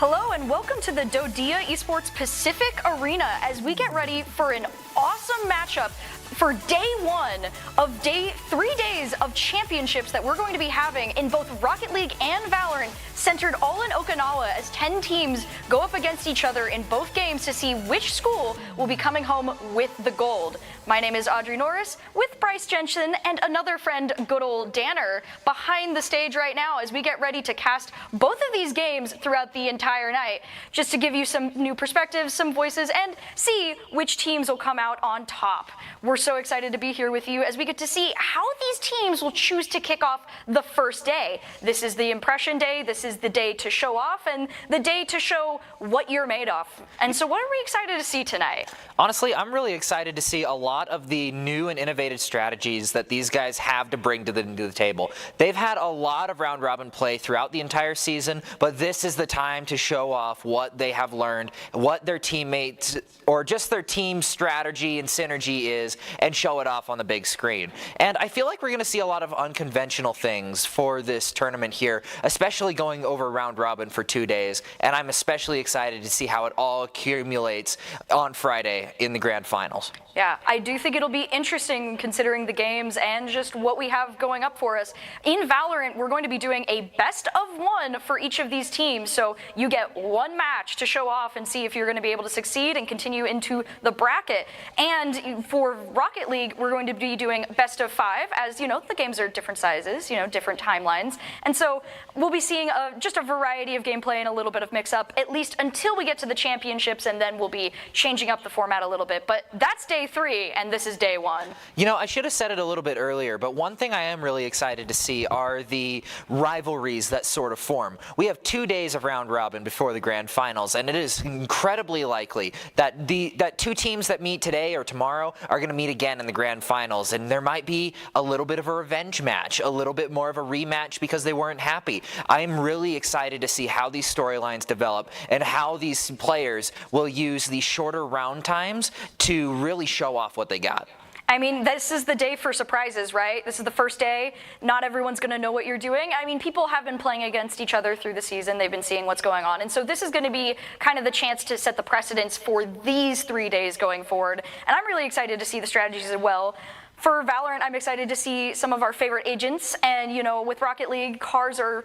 Hello and welcome to the DoDEA Esports Pacific Arena as we get ready for an awesome matchup for day one of 3 days of championships that we're going to be having in both Rocket League and Valorant, centered all in Okinawa as 10 teams go up against each other in both games to see which school will be coming home with the gold. My name is Audrey Norris with Bryce Jensen and another friend, good old Danner, behind the stage right now as we get ready to cast both of these games throughout the entire night, just to give you some new perspectives, some voices, and see which teams will come out on top. We're so excited to be here with you as we get to see how these teams will choose to kick off the first day. This is the impression day, this is the day to show off, and the day to show what you're made of. And so what are we excited to see tonight? Honestly, I'm really excited to see a lot of the new and innovative strategies that these guys have to bring to the table. They've had a lot of round-robin play throughout the entire season, but this is the time to show off what they have learned, what their teammates, or just their team strategy and synergy is, and show it off on the big screen. And I feel like we're going to see a lot of unconventional things for this tournament here, especially going over round-robin for 2 days, and I'm especially excited to see how it all accumulates on Friday in the grand finals. Yeah, I do think it'll be interesting considering the games and just what we have going up for us. In Valorant, we're going to be doing a best of one for each of these teams, so you get one match to show off and see if you're going to be able to succeed and continue into the bracket. And for Rocket League, we're going to be doing best of 5, as you know, the games are different sizes, different timelines, and so we'll be seeing just a variety of gameplay and a little bit of mix-up, at least until we get to the championships, and then we'll be changing up the format a little bit. But that's day 3, and this is day 1. I should have said it a little bit earlier, but one thing I am really excited to see are the rivalries that sort of form. We have 2 days of round robin before the grand finals, and it is incredibly likely that that 2 teams that meet today or tomorrow are going to meet again in the grand finals, and there might be a little bit of a revenge match, a little bit more of a rematch because they weren't happy. I'm really excited to see how these storylines develop and how these players will use these shorter round times to really show off what they got. I mean, this is the day for surprises, right? This is the first day. Not everyone's going to know what you're doing. I mean, people have been playing against each other through the season. They've been seeing what's going on. And so this is going to be kind of the chance to set the precedence for these 3 days going forward. And I'm really excited to see the strategies as well. For Valorant, I'm excited to see some of our favorite agents, and with Rocket League, cars are,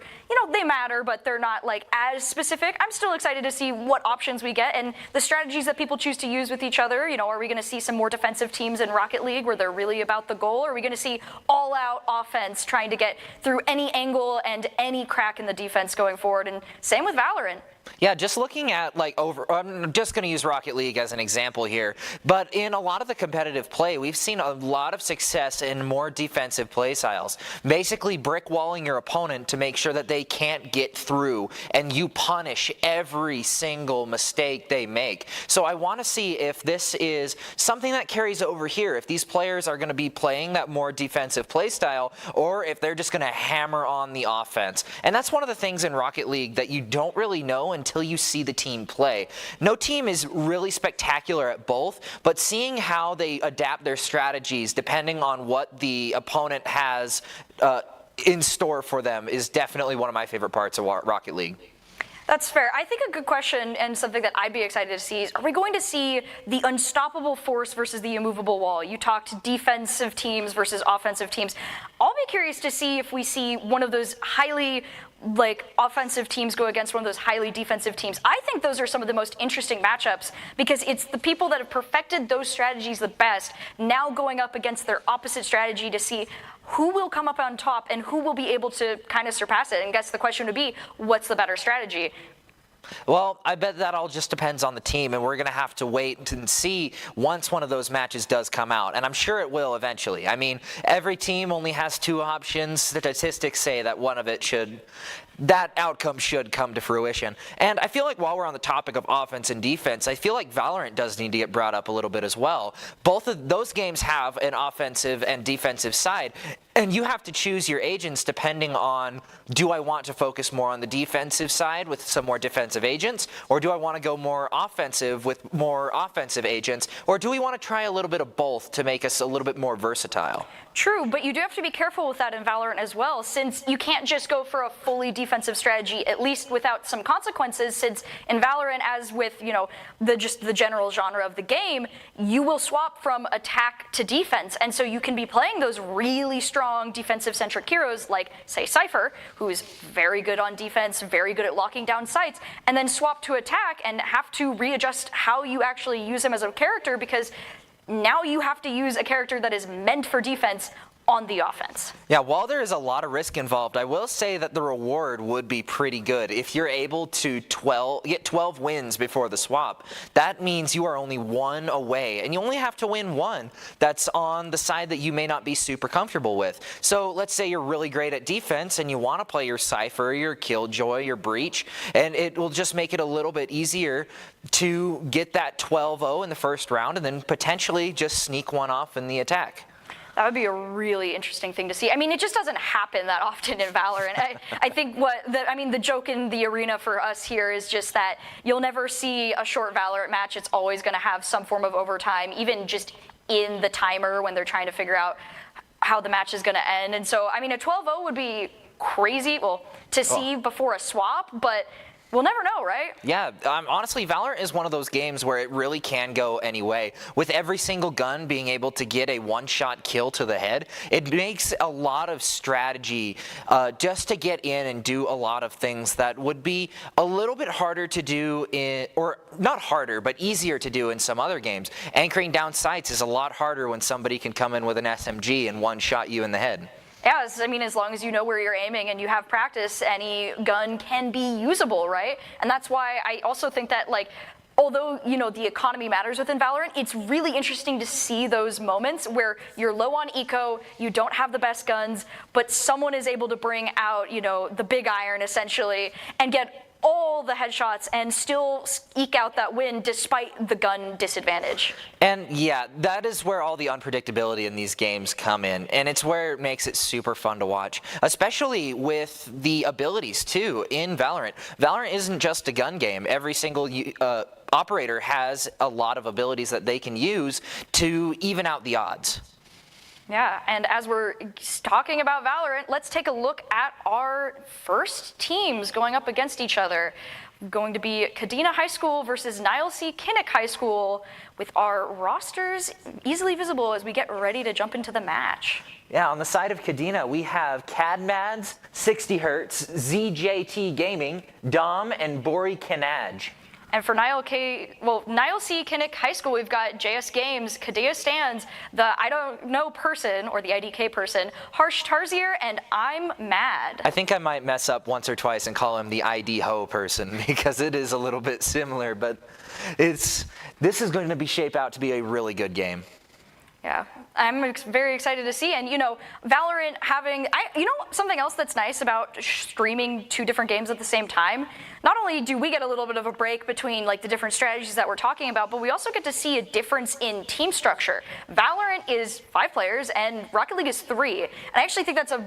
they matter, but they're not as specific. I'm still excited to see what options we get and the strategies that people choose to use with each other. Are we going to see some more defensive teams in Rocket League where they're really about the goal? Or are we going to see all-out offense trying to get through any angle and any crack in the defense going forward? And same with Valorant. Yeah, just looking at I'm just going to use Rocket League as an example here, but in a lot of the competitive play, we've seen a lot of success in more defensive play styles. Basically brick walling your opponent to make sure that they can't get through, and you punish every single mistake they make. So I want to see if this is something that carries over here, if these players are going to be playing that more defensive play style, or if they're just going to hammer on the offense. And that's one of the things in Rocket League that you don't really know until you see the team play. No team is really spectacular at both, but seeing how they adapt their strategies depending on what the opponent has in store for them is definitely one of my favorite parts of Rocket League. That's fair. I think a good question and something that I'd be excited to see is, are we going to see the unstoppable force versus the immovable wall? You talked defensive teams versus offensive teams. I'll be curious to see if we see one of those highly offensive teams go against one of those highly defensive teams. I think those are some of the most interesting matchups because it's the people that have perfected those strategies the best now going up against their opposite strategy to see who will come up on top and who will be able to kind of surpass it. And I guess the question would be, what's the better strategy? Well, I bet that all just depends on the team, and we're going to have to wait and see once one of those matches does come out, and I'm sure it will eventually. I mean, every team only has 2 options. Statistics say that that outcome should come to fruition. And I feel like while we're on the topic of offense and defense, I feel like Valorant does need to get brought up a little bit as well. Both of those games have an offensive and defensive side, and you have to choose your agents depending on, do I want to focus more on the defensive side with some more defensive defensive agents, or do I want to go more offensive with more offensive agents, or do we want to try a little bit of both to make us a little bit more versatile? True, but you do have to be careful with that in Valorant as well, since you can't just go for a fully defensive strategy, at least without some consequences, since in Valorant, as with, the general genre of the game, you will swap from attack to defense, and so you can be playing those really strong defensive-centric heroes like, say, Cypher, who is very good on defense, very good at locking down sites, and then swap to attack and have to readjust how you actually use him as a character, because now you have to use a character that is meant for defense on the offense. Yeah, while there is a lot of risk involved, I will say that the reward would be pretty good. If you're able to get 12 wins before the swap, that means you are only one away, and you only have to win one that's on the side that you may not be super comfortable with. So let's say you're really great at defense and you want to play your Cypher, your Killjoy, your Breach, and it will just make it a little bit easier to get that 12-0 in the first round and then potentially just sneak one off in the attack. That would be a really interesting thing to see. I mean, it just doesn't happen that often in Valorant. I think the joke in the arena for us here is just that you'll never see a short Valorant match. It's always going to have some form of overtime, even just in the timer when they're trying to figure out how the match is going to end. And so, I mean, a 12-0 would be crazy, to see before a swap, but we'll never know, right? Yeah, honestly, Valorant is one of those games where it really can go any way. With every single gun being able to get a one-shot kill to the head, it makes a lot of strategy just to get in and do a lot of things that would be a little bit harder to do or not harder, but easier to do in some other games. Anchoring down sights is a lot harder when somebody can come in with an SMG and one-shot you in the head. Yeah, I mean, as long as you know where you're aiming and you have practice, any gun can be usable, right? And that's why I also think that, although, the economy matters within Valorant, it's really interesting to see those moments where you're low on eco, you don't have the best guns, but someone is able to bring out, the big iron, essentially, and get all the headshots and still eke out that win despite the gun disadvantage. And yeah, that is where all the unpredictability in these games come in, and it's where it makes it super fun to watch, especially with the abilities too in Valorant. Valorant isn't just a gun game. Every single operator has a lot of abilities that they can use to even out the odds. Yeah, and as we're talking about Valorant, let's take a look at our first teams going up against each other. Going to be Kadena High School versus Niall C. Kinnick High School, with our rosters easily visible as we get ready to jump into the match. Yeah, on the side of Kadena, we have CadMads, 60Hz, ZJT Gaming, Dom, and Bori Kanaj. And for Niall C. Kinnick High School, we've got JS Games, Kadea Stands, the I Don't Know person, or the IDK person, Harsh Tarzier, and I'm Mad. I think I might mess up once or twice and call him the ID Ho person, because it is a little bit similar, but this is going to be shape out to be a really good game. Yeah, I'm very excited to see. And, Valorant having, something else that's nice about streaming two different games at the same time, not only do we get a little bit of a break between the different strategies that we're talking about, but we also get to see a difference in team structure. Valorant is 5 players and Rocket League is 3. And I actually think that's a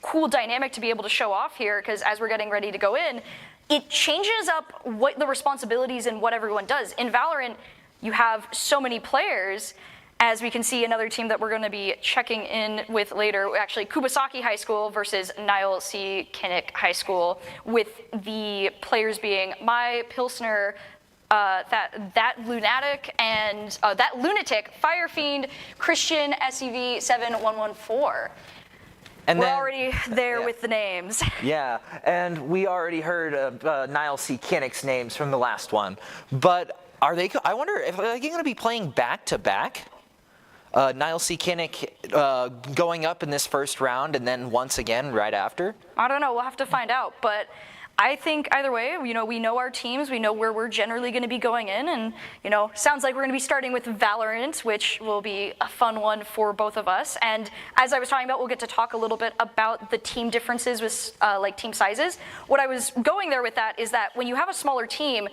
cool dynamic to be able to show off here, because as we're getting ready to go in, it changes up what the responsibilities and what everyone does. In Valorant, you have so many players. As we can see, another team that we're going to be checking in with later, actually Kubasaki High School versus Niall C. Kinnick High School, with the players being My Pilsner, that Lunatic, and that Lunatic, Fire Fiend, Christian, SUV 7114. And we're already there with the names. Yeah, and we already heard of Niall C. Kinnick's names from the last one. But I wonder if they're going to be playing back-to-back? Niall C. Kinnick going up in this first round and then once again right after? I don't know. We'll have to find out. But I think either way, we know our teams. We know where we're generally going to be going in. And, sounds like we're going to be starting with Valorant, which will be a fun one for both of us. And as I was talking about, we'll get to talk a little bit about the team differences with team sizes. What I was going there with that is that when you have a smaller team,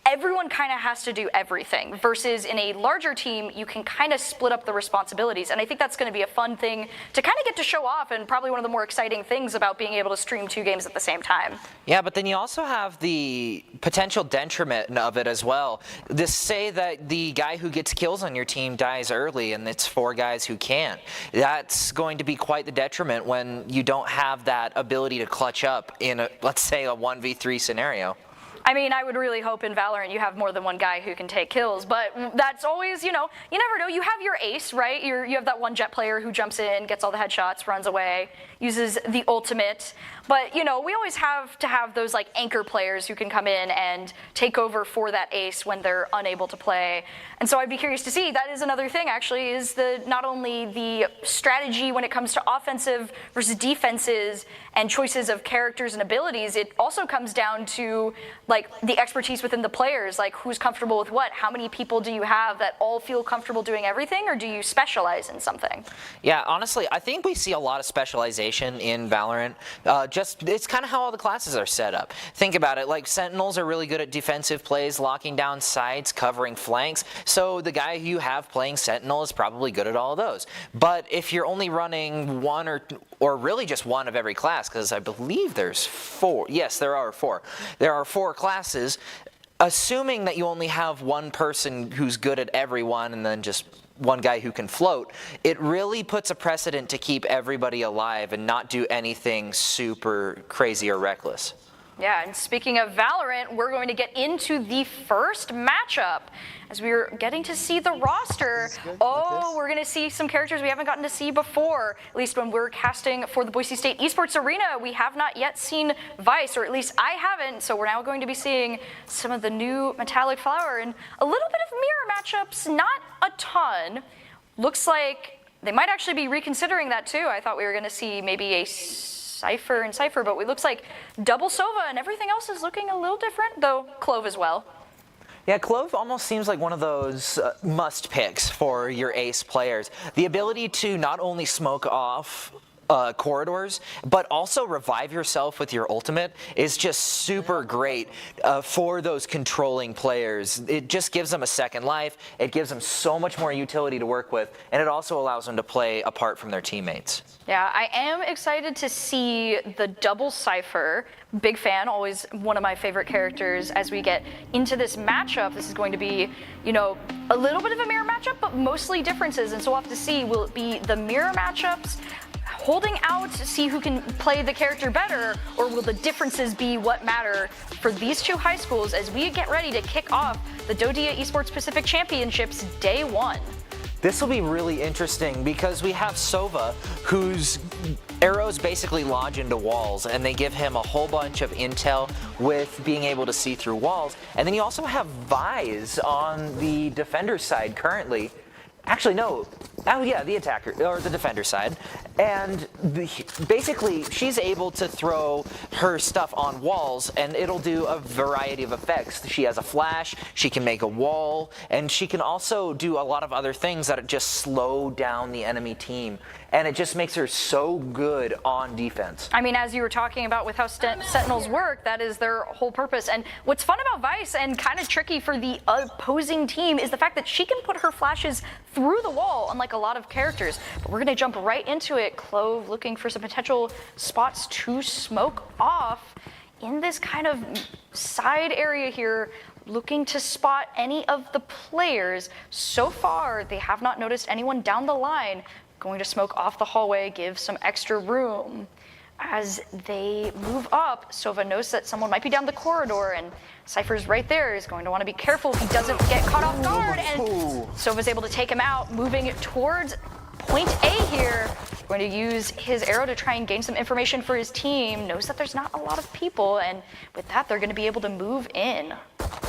everyone kind of has to do everything, versus in a larger team, you can kind of split up the responsibilities. And I think that's going to be a fun thing to kind of get to show off, and probably one of the more exciting things about being able to stream 2 games at the same time. Yeah, but then you also have the potential detriment of it as well. This say that the guy who gets kills on your team dies early and it's 4 guys who can't. That's going to be quite the detriment when you don't have that ability to clutch up in, let's say, a 1v3 scenario. I mean, I would really hope in Valorant you have more than one guy who can take kills, but that's always, you never know. You have your ace, right? You have that one jet player who jumps in, gets all the headshots, runs away, uses the ultimate. But, we always have to have those like anchor players who can come in and take over for that ace when they're unable to play. And so I'd be curious to see, that is another thing actually, is not only the strategy when it comes to offensive versus defenses and choices of characters and abilities, it also comes down to like the expertise within the players, like who's comfortable with what. How many people do you have that all feel comfortable doing everything, or do you specialize in something? Yeah, honestly, I think we see a lot of specialization in Valorant. It's kind of how all the classes are set up. Think about it, like Sentinels are really good at defensive plays, locking down sides, covering flanks. So the guy you have playing Sentinel is probably good at all of those. But if you're only running one or really just one of every class, because I believe there's 4. Yes, there are 4. There are 4 classes. Assuming that you only have one person who's good at every one and then just one guy who can float, it really puts a precedent to keep everybody alive and not do anything super crazy or reckless. Yeah, and speaking of Valorant, we're going to get into the first matchup as we're getting to see the roster. Oh, we're going to see some characters we haven't gotten to see before, at least when we're casting for the Boise State Esports Arena. We have not yet seen Vice, or at least I haven't, so we're now going to be seeing some of the new Metallic Flower and a little bit of mirror matchups, not a ton. Looks like they might actually be reconsidering that too. I thought we were going to see maybe a Cypher and Cypher, but it looks like double Sova and everything else is looking a little different, though Clove as well. Yeah, Clove almost seems like one of those must picks for your ace players. The ability to not only smoke off corridors, but also revive yourself with your ultimate is just super great for those controlling players. It just gives them a second life, it gives them so much more utility to work with, and it also allows them to play apart from their teammates. Yeah, I am excited to see the double Cypher. Big fan, always one of my favorite characters as we get into this matchup. This is going to be, a little bit of a mirror matchup, but mostly differences, and so we'll have to see, will it be the mirror matchups holding out to see who can play the character better, or will the differences be what matter for these 2 high schools as we get ready to kick off the DoDEA Esports Pacific Championships Day 1? This will be really interesting because we have Sova, whose arrows basically lodge into walls, and they give him a whole bunch of intel with being able to see through walls. And then you also have Vise on the defender side currently. Actually, no. Oh yeah, the attacker, or the defender side. And basically, she's able to throw her stuff on walls, and it'll do a variety of effects. She has a flash, she can make a wall, and she can also do a lot of other things that just slow down the enemy team. And it just makes her so good on defense. I mean, as you were talking about with how Sentinels work, that is their whole purpose. And what's fun about Vice, and kind of tricky for the opposing team, is the fact that she can put her flashes through the wall, unlike a lot of characters. But we're going to jump right into it. Clove looking for some potential spots to smoke off in this kind of side area here, looking to spot any of the players. So far, they have not noticed anyone down the line. Going to smoke off the hallway, give some extra room. As they move up, Sova knows that someone might be down the corridor, and Cypher's right there. He's going to want to be careful if he doesn't get caught off guard, and Sova's able to take him out, moving towards point A here. Going to use his arrow to try and gain some information for his team. Knows that there's not a lot of people, and with that, they're going to be able to move in.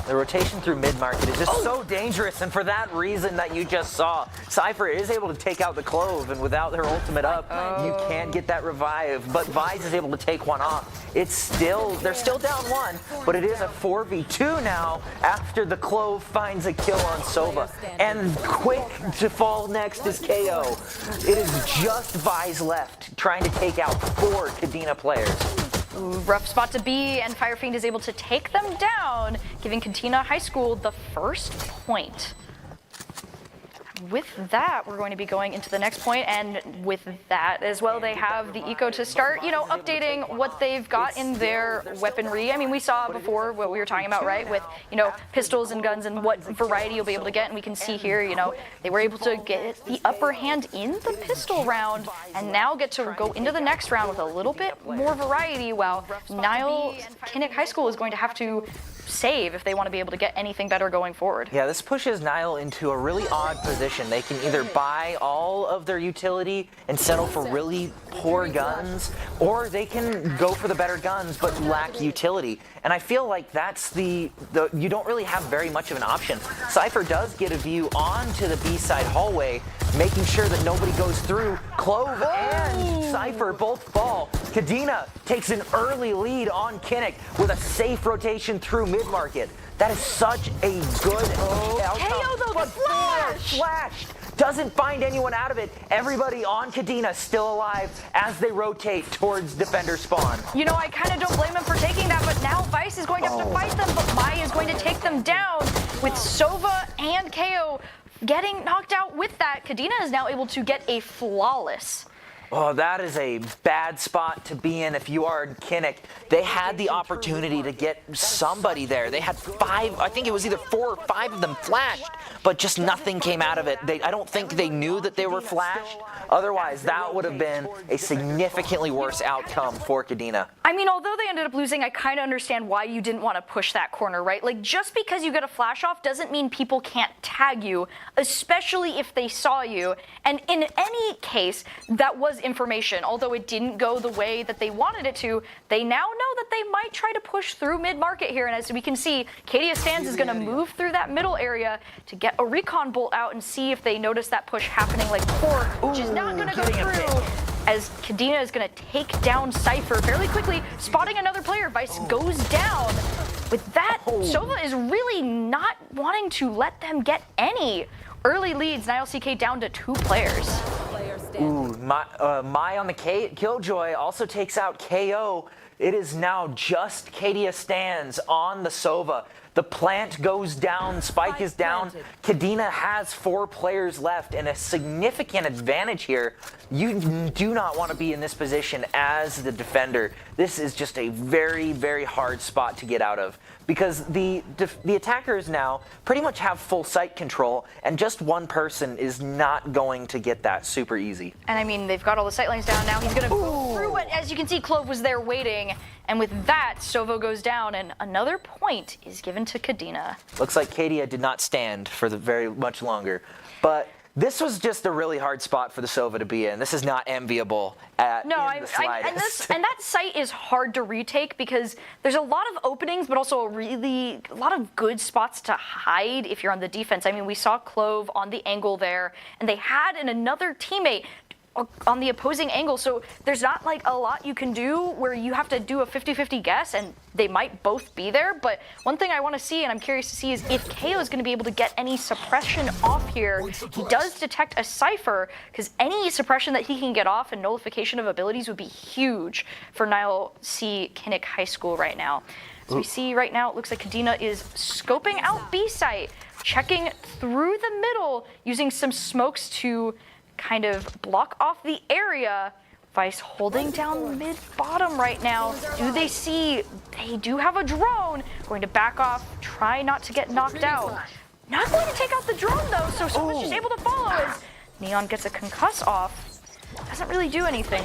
The rotation through mid-market is just so dangerous, and for that reason that you just saw, Cypher is able to take out the Clove, and without her ultimate up, you can't get that revive. But Vise is able to take one off. They're still down 1, but it is a 4v2 now after the Clove finds a kill on Sova. And quick to fall next is KO. It is just Vise left, trying to take out 4 Kadena players. Ooh, rough spot to be, and Fire Fiend is able to take them down, giving Katina High School the first point. With that, we're going to be going into the next point, and with that as well, they have the eco to start, updating what they've got in their weaponry. I mean, we saw before what we were talking about, right, with, pistols and guns and what variety you'll be able to get, and we can see here, they were able to get the upper hand in the pistol round, and now get to go into the next round with a little bit more variety, while Niall Kinnick High School is going to have to save if they want to be able to get anything better going forward. Yeah, this pushes Niall into a really odd position. They can either buy all of their utility and settle for really poor guns, or they can go for the better guns but lack utility. And I feel like that's you don't really have very much of an option. Cypher does get a view onto the B-side hallway, making sure that nobody goes through. Clove and Cypher both fall. Kadena takes an early lead on Kinnick with a safe rotation through mid-market. That is such a good outcome. KO though, but the flash! Flashed. Doesn't find anyone out of it. Everybody on Kadena still alive as they rotate towards defender spawn. I kind of don't blame him for taking that, but now Vice is going to have to fight them, but Maya is going to take them down with Sova and KO getting knocked out with that. Kadena is now able to get a flawless. Oh, that is a bad spot to be in if you are Kinnick. They had the opportunity to get somebody there. They had 5, I think it was either 4 or 5 of them flashed, but just nothing came out of it. I don't think they knew that they were flashed. Otherwise, that would have been a significantly worse outcome for Kadena. I mean, although they ended up losing, I kind of understand why you didn't want to push that corner, right? Like, just because you get a flash off doesn't mean people can't tag you, especially if they saw you. And in any case, that was information. Although it didn't go the way that they wanted it to, they now know that they might try to push through mid-market here. And as we can see, Kadia Stans is going to move through that middle area to get a recon bolt out and see if they notice that push happening like before, which is not going to go through, as Kadena is going to take down Cypher fairly quickly, spotting another player. Vice goes down. With that, Sova is really not wanting to let them get any early leads. Niall CK down to 2 players. Ooh, Mai on the Killjoy also takes out KO. It is now just Kadia Stans on the Sova. The plant goes down, Spike is down. Kadena has 4 players left and a significant advantage here. You do not want to be in this position as the defender. This is just a very, very hard spot to get out of, because the attackers now pretty much have full site control, and just one person is not going to get that super easy. And I mean, they've got all the sight lines down now. He's going to go through it. As you can see, Clove was there waiting. And with that, Sovo goes down, and another point is given to Kadena. Looks like Kadia did not stand for very much longer. But this was just a really hard spot for the Sova to be in. This is not enviable in the slightest. And that site is hard to retake because there's a lot of openings, but also a lot of good spots to hide if you're on the defense. I mean, we saw Clove on the angle there, and they had another teammate on the opposing angle, so there's not like a lot you can do where you have to do a 50-50 guess, and they might both be there. But one thing I want to see, and I'm curious to see, is if KO is going to be able to get any suppression off here. He does detect a Cypher, because any suppression that he can get off and nullification of abilities would be huge for Niall C. Kinnick High School right now. So we see right now, it looks like Kadena is scoping out B site, checking through the middle, using some smokes to kind of block off the area. Vice holding down mid-bottom right now. Do they see? They do have a drone. Going to back off, try not to get knocked out. Not going to take out the drone though, so someone's just able to follow as Neon gets a concuss off. Doesn't really do anything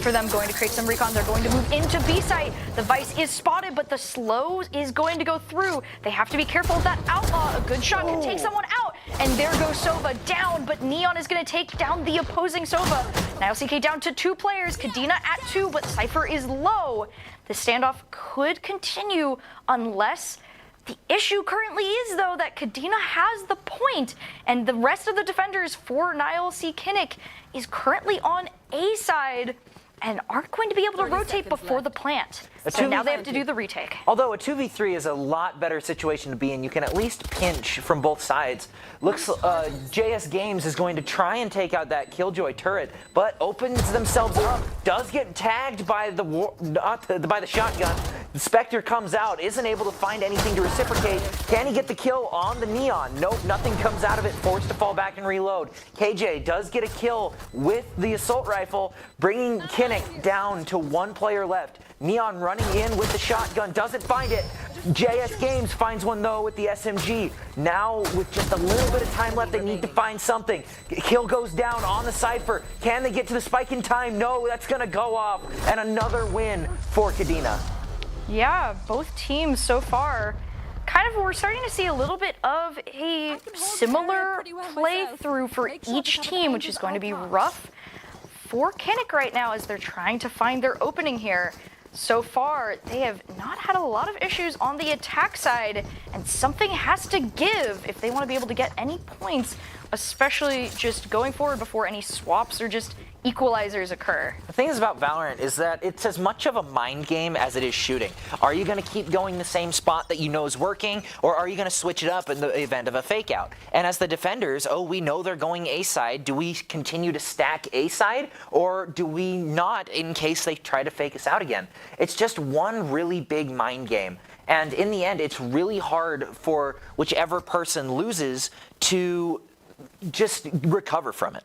for them. Going to create some recon. They're going to move into B site. The Vice is spotted, but the slow is going to go through. They have to be careful of that outlaw. A good shot can take someone out. And there goes Sova down, but Neon is going to take down the opposing Sova. Now CK down to 2 players. Kadena at 2, but Cypher is low. The standoff could continue unless... The issue currently is, though, that Kadena has the point, and the rest of the defenders for Niall C. Kinnick is currently on A side. and aren't going to be able to rotate before the plant. So now they have to do the retake. Although a 2v3 is a lot better situation to be in, you can at least pinch from both sides. Looks JS Games is going to try and take out that Killjoy turret, but opens themselves up. Does get tagged by the shotgun. The Spectre comes out, isn't able to find anything to reciprocate. Can he get the kill on the Neon? Nope, nothing comes out of it. Forced to fall back and reload. KJ does get a kill with the assault rifle, bringing Kinnick down to 1 player left. Neon running in with the shotgun, doesn't find it. JS Games finds one though with the SMG. Now with just a little bit of time left, they need to find something. Kill goes down on the Cypher. Can they get to the spike in time? No, that's gonna go off. And another win for Kadena. Yeah, both teams so far we're starting to see a little bit of a similar playthrough for each team, which is going to be rough for Kinnick right now as they're trying to find their opening here. So far, they have not had a lot of issues on the attack side, and something has to give if they want to be able to get any points, especially just going forward before any swaps or just equalizers occur. The thing is about Valorant is that it's as much of a mind game as it is shooting. Are you going to keep going the same spot that you know is working, or are you going to switch it up in the event of a fake out? And as the defenders, we know they're going A side. Do we continue to stack A side, or do we not in case they try to fake us out again? It's just one really big mind game. And in the end, it's really hard for whichever person loses to just recover from it.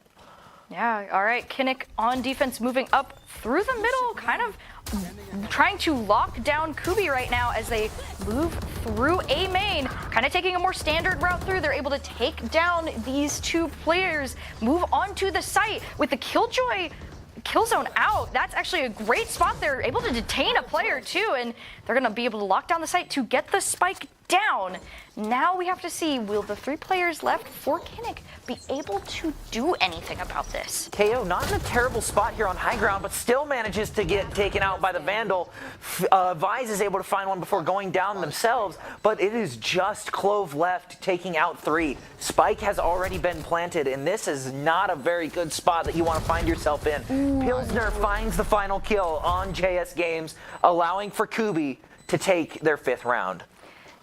Yeah, all right, Kinnick on defense moving up through the middle, kind of trying to lock down Kubi right now as they move through A main, kind of taking a more standard route through. They're able to take down these 2 players, move onto the site with the Killjoy Killzone out. That's actually a great spot. They're able to detain a player too, and they're going to be able to lock down the site to get the spike down. Now we have to see, will the 3 players left for Kinnick be able to do anything about this? KO not in a terrible spot here on high ground, but still manages to get taken out by the Vandal. Vise is able to find one before going down themselves, but it is just Clove left taking out 3. Spike has already been planted, and this is not a very good spot that you want to find yourself in. Pilsner finds the final kill on JS Games, allowing for Kubi to take their 5th round.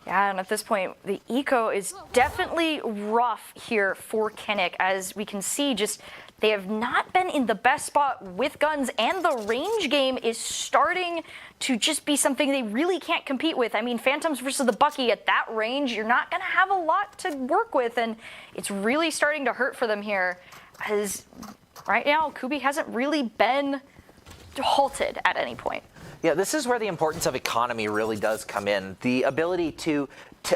Yeah, and at this point, the eco is definitely rough here for Kinnick, as we can see just they have not been in the best spot with guns, and the range game is starting to just be something they really can't compete with. I mean, Phantoms versus the Bucky at that range, you're not going to have a lot to work with, and it's really starting to hurt for them here, as right now, Kubi hasn't really been halted at any point. Yeah, this is where the importance of economy really does come in. The ability to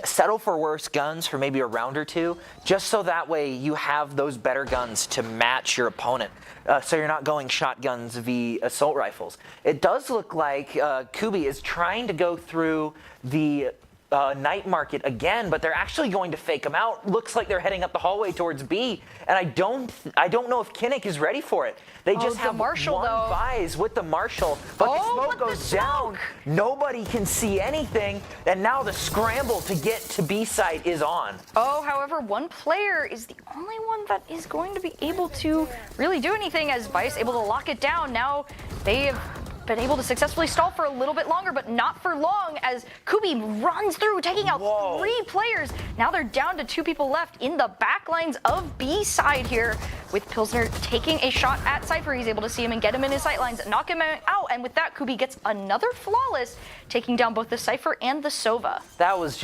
settle for worse guns for maybe a round or 2, just so that way you have those better guns to match your opponent. So you're not going shotguns v assault rifles. It does look like Kubi is trying to go through the night market again, but they're actually going to fake them out. Looks like they're heading up the hallway towards B, and I don't know if Kinnick is ready for it. They just have Marshall, one though. Vise with the Marshall, but the smoke goes down. Nobody can see anything, and now the scramble to get to B site is on. However, 1 player is the only one that is going to be able to really do anything, as Vice able to lock it down. Now they have been able to successfully stall for a little bit longer, but not for long, as Kubi runs through, taking out 3 players. Now they're down to 2 people left in the back lines of B side here, with Pilsner taking a shot at Cypher. He's able to see him and get him in his sight lines, knock him out, and with that, Kubi gets another flawless, taking down both the Cypher and the Sova. That was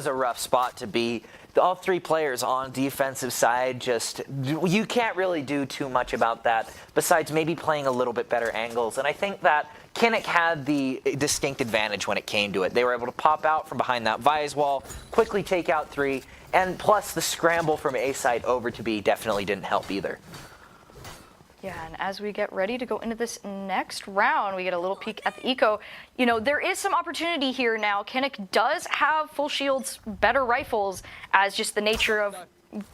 a rough spot to be. All 3 players on defensive side, you can't really do too much about that besides maybe playing a little bit better angles. And I think that Kinnick had the distinct advantage when it came to it. They were able to pop out from behind that Vise wall, quickly take out 3, and plus the scramble from A side over to B definitely didn't help either. Yeah, and as we get ready to go into this next round, we get a little peek at the eco. You know, there is some opportunity here now. Kinnick does have full shields, better rifles, as just the nature of,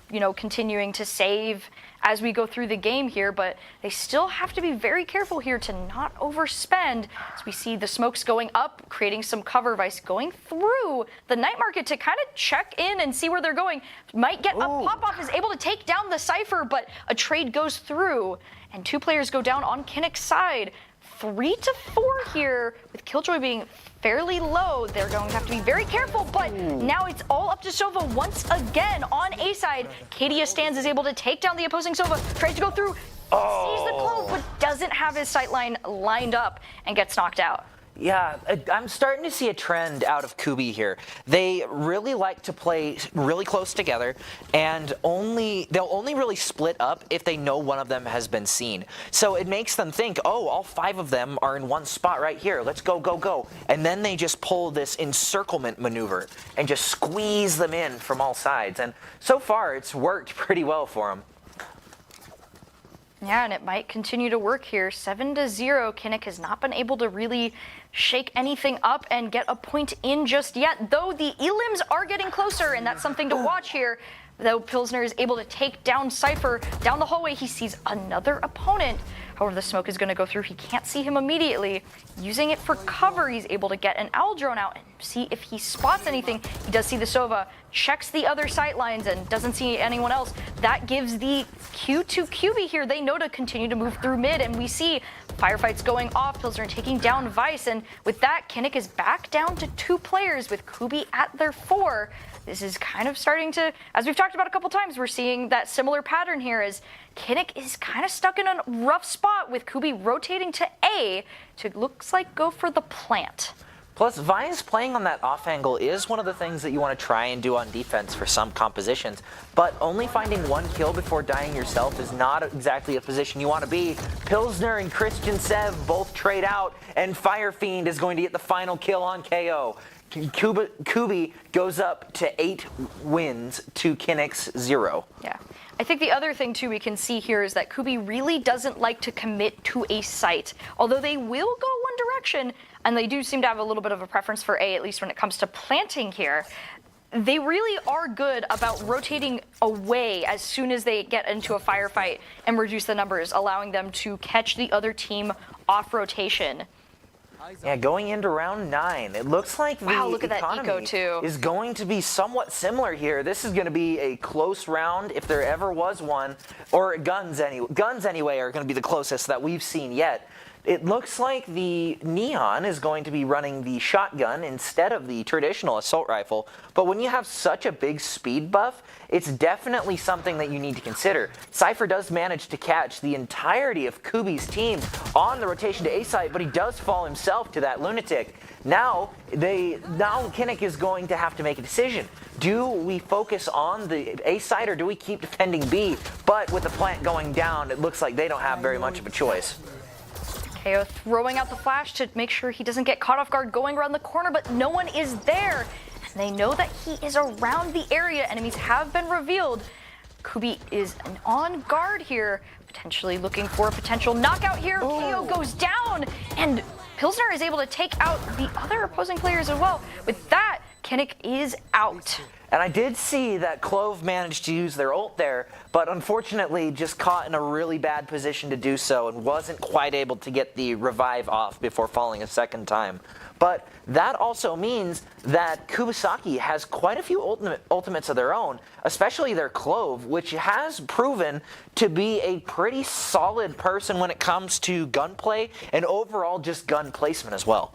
you know, continuing to save as we go through the game here, but they still have to be very careful here to not overspend. As we see the smokes going up, creating some cover. Vice going through the night market to kind of check in and see where they're going. Might get a pop-off, is able to take down the Cypher, but a trade goes through, and 2 players go down on Kinnick's side. 3-4 here, with Killjoy being fairly low. They're going to have to be very careful, but now it's all up to Sova once again on A side. Kadia stands is able to take down the opposing Sova, tries to go through, sees the clove, but doesn't have his sightline lined up and gets knocked out. Yeah, I'm starting to see a trend out of Kubi here. They really like to play really close together, and they'll only really split up if they know one of them has been seen. So it makes them think, oh, all 5 of them are in one spot right here. Let's go, go, go. And then they just pull this encirclement maneuver and just squeeze them in from all sides. And so far, it's worked pretty well for them. Yeah, and it might continue to work here. 7-0. Kinnick has not been able to really shake anything up and get a point in just yet, though the elims are getting closer, and that's something to watch here. Though Pilsner is able to take down Cypher down the hallway, he sees another opponent. However, the smoke is going to go through. He can't see him immediately. Using it for cover, he's able to get an owl drone out and see if he spots anything. He does see the Sova, checks the other sight lines, and doesn't see anyone else. That gives the cue to QB here. They know to continue to move through mid, and we see firefights going off. Pilsner taking down Vice, and with that, Kinnick is back down to 2 players with Kubi at their 4. This is kind of starting to, as we've talked about a couple times, we're seeing that similar pattern here as Kinnick is kind of stuck in a rough spot with Kubi rotating to A to, looks like, go for the plant. Plus, Vi's playing on that off angle is one of the things that you want to try and do on defense for some compositions, but only finding 1 kill before dying yourself is not exactly a position you want to be. Pilsner and Christian Sev both trade out, and Fire Fiend is going to get the final kill on KO. Kubi goes up to 8 wins to Kinnick's 0. Yeah. I think the other thing, too, we can see here is that Kubi really doesn't like to commit to a site. Although they will go one direction, and they do seem to have a little bit of a preference for A, at least when it comes to planting here. They really are good about rotating away as soon as they get into a firefight and reduce the numbers, allowing them to catch the other team off rotation. Yeah, going into round 9, it looks like the economy is going to be somewhat similar here. This is going to be a close round if there ever was one, or guns anyway are going to be the closest that we've seen yet. It looks like the Neon is going to be running the shotgun instead of the traditional assault rifle, but when you have such a big speed buff, it's definitely something that you need to consider. Cypher does manage to catch the entirety of Kubi's team on the rotation to A site, but he does fall himself to that lunatic. Now Kinnick is going to have to make a decision. Do we focus on the A site or do we keep defending B? But with the plant going down, it looks like they don't have very much of a choice. KO throwing out the flash to make sure he doesn't get caught off guard going around the corner, but no one is there. And they know that he is around the area. Enemies have been revealed. Kubi is on guard here, potentially looking for a potential knockout here. KO goes down, and Pilsner is able to take out the other opposing players as well. With that, Kinnick is out. And I did see that Clove managed to use their ult there, but unfortunately just caught in a really bad position to do so and wasn't quite able to get the revive off before falling a second time. But that also means that Kubasaki has quite a few ultimates of their own, especially their Clove, which has proven to be a pretty solid person when it comes to gunplay and overall just gun placement as well.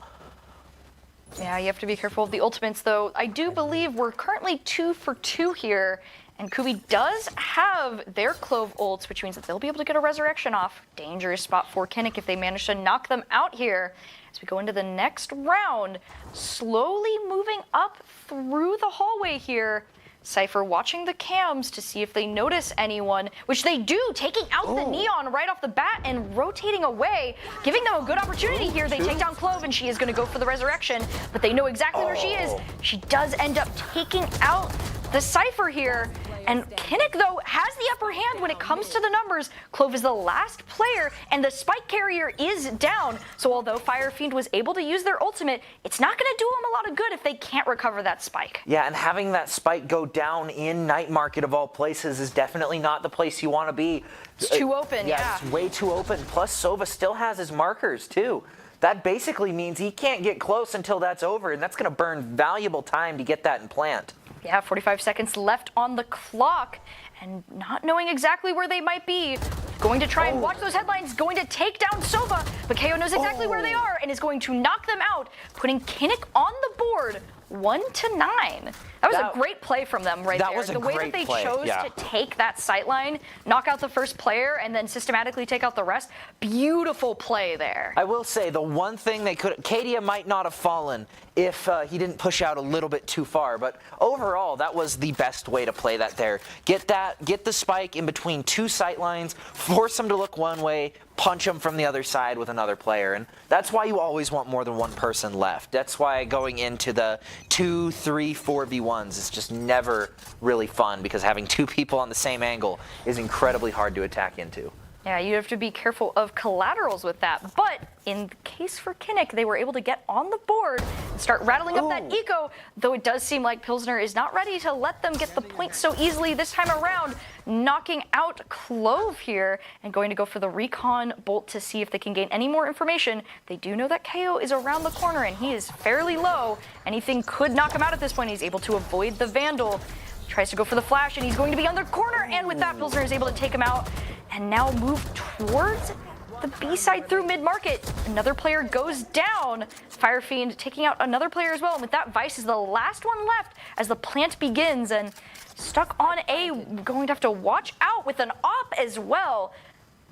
Yeah, you have to be careful of the ultimates, though. I do believe we're currently 2 for 2 here, and Kubi does have their Clove ults, which means that they'll be able to get a resurrection off. Dangerous spot for Kinnick if they manage to knock them out here. As we go into the next round, slowly moving up through the hallway here. Cypher watching the cams to see if they notice anyone, which they do, taking out the Neon right off the bat and rotating away, giving them a good opportunity here. They take down Clove, and she is going to go for the resurrection, but they know exactly where she is. She does end up taking out the Cypher here, and Kinnick, though, has the upper hand when it comes to the numbers. Clove is the last player, and the spike carrier is down, so although Fire Fiend was able to use their ultimate, it's not going to do them a lot of good if they can't recover that spike. Yeah, and having that spike go down in Night Market of all places is definitely not the place you want to be. It's too open, yeah. It's way too open. Plus, Sova still has his markers, too. That basically means he can't get close until that's over, and that's going to burn valuable time to get that in plant. Yeah, 45 seconds left on the clock, and not knowing exactly where they might be. going to try and watch those headlines, going to take down Sova, but KO knows exactly where they are and is going to knock them out, putting Kinnick on the board 1-9. That was a great play from them right there. The way that they chose to take that sightline, knock out the first player, and then systematically take out the rest, beautiful play there. I will say the one thing they could, Kadia might not have fallen if he didn't push out a little bit too far, but overall that was the best way to play that there. Get the spike in between two sightlines, force them to look one way, punch them from the other side with another player, and that's why you always want more than one person left. That's why going into the 2, 3, 4v1s is just never really fun, because having two people on the same angle is incredibly hard to attack into. Yeah, you have to be careful of collaterals with that. But in the case for Kinnick, they were able to get on the board and start rattling up that eco, though it does seem like Pilsner is not ready to let them get the points so easily this time around, knocking out Clove here and going to go for the recon bolt to see if they can gain any more information. They do know that KO is around the corner and he is fairly low. Anything could knock him out at this point. He's able to avoid the Vandal. Tries to go for the flash and he's going to be on the corner, and with that Pilsner is able to take him out and now move towards the B side through mid-market. Another player goes down. Fire Fiend taking out another player as well, and with that Vice is the last one left as the plant begins, and stuck on A, going to have to watch out with an op as well.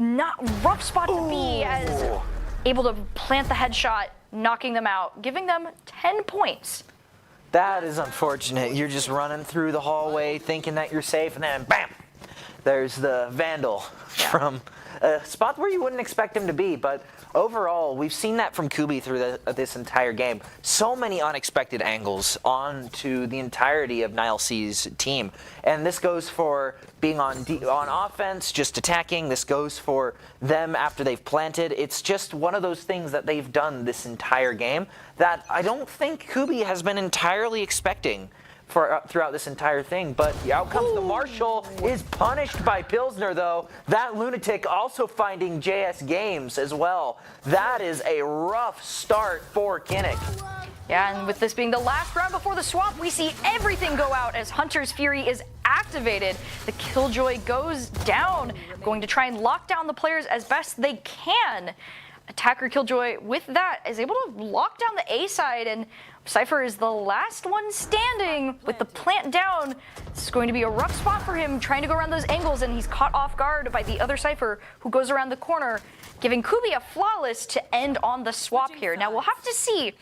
Not rough spot to be, as able to plant the headshot, knocking them out, giving them 10 points. That is unfortunate. You're just running through the hallway thinking that you're safe, and then bam! There's the Vandal from a spot where you wouldn't expect him to be. But overall, we've seen that from Kubi through this entire game. So many unexpected angles onto the entirety of NileC's team. And this goes for being on offense, just attacking. This goes for them after they've planted. It's just one of those things that they've done this entire game that I don't think Kubi has been entirely expecting throughout this entire thing. But out comes the Marshal, is punished by Pilsner though. That lunatic also finding JS Games as well. That is a rough start for Kinnick. Yeah, and with this being the last round before the swap, we see everything go out as Hunter's Fury is activated. The Killjoy goes down, going to try and lock down the players as best they can. Attacker Killjoy, with that, is able to lock down the A side, and Cypher is the last one standing with the plant down. This is going to be a rough spot for him, trying to go around those angles, and he's caught off guard by the other Cypher, who goes around the corner, giving Kubi a flawless to end on the swap here. Now, we'll have to see.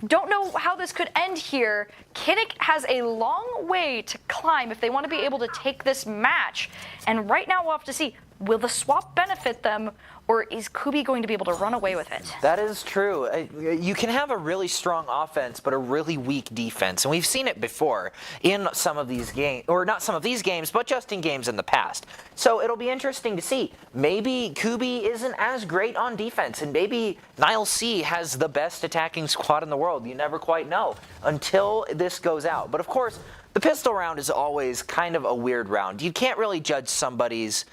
Don't know how this could end here. Kinnick has a long way to climb if they want to be able to take this match. And right now, we'll have to see, will the swap benefit them, or is Kubi going to be able to run away with it? That is true. You can have a really strong offense, but a really weak defense. And we've seen it before in some of these games, or not some of these games, but just in games in the past. So it'll be interesting to see. Maybe Kubi isn't as great on defense, and maybe NileC has the best attacking squad in the world. You never quite know until this goes out. But of course, the pistol round is always kind of a weird round. You can't really judge somebody's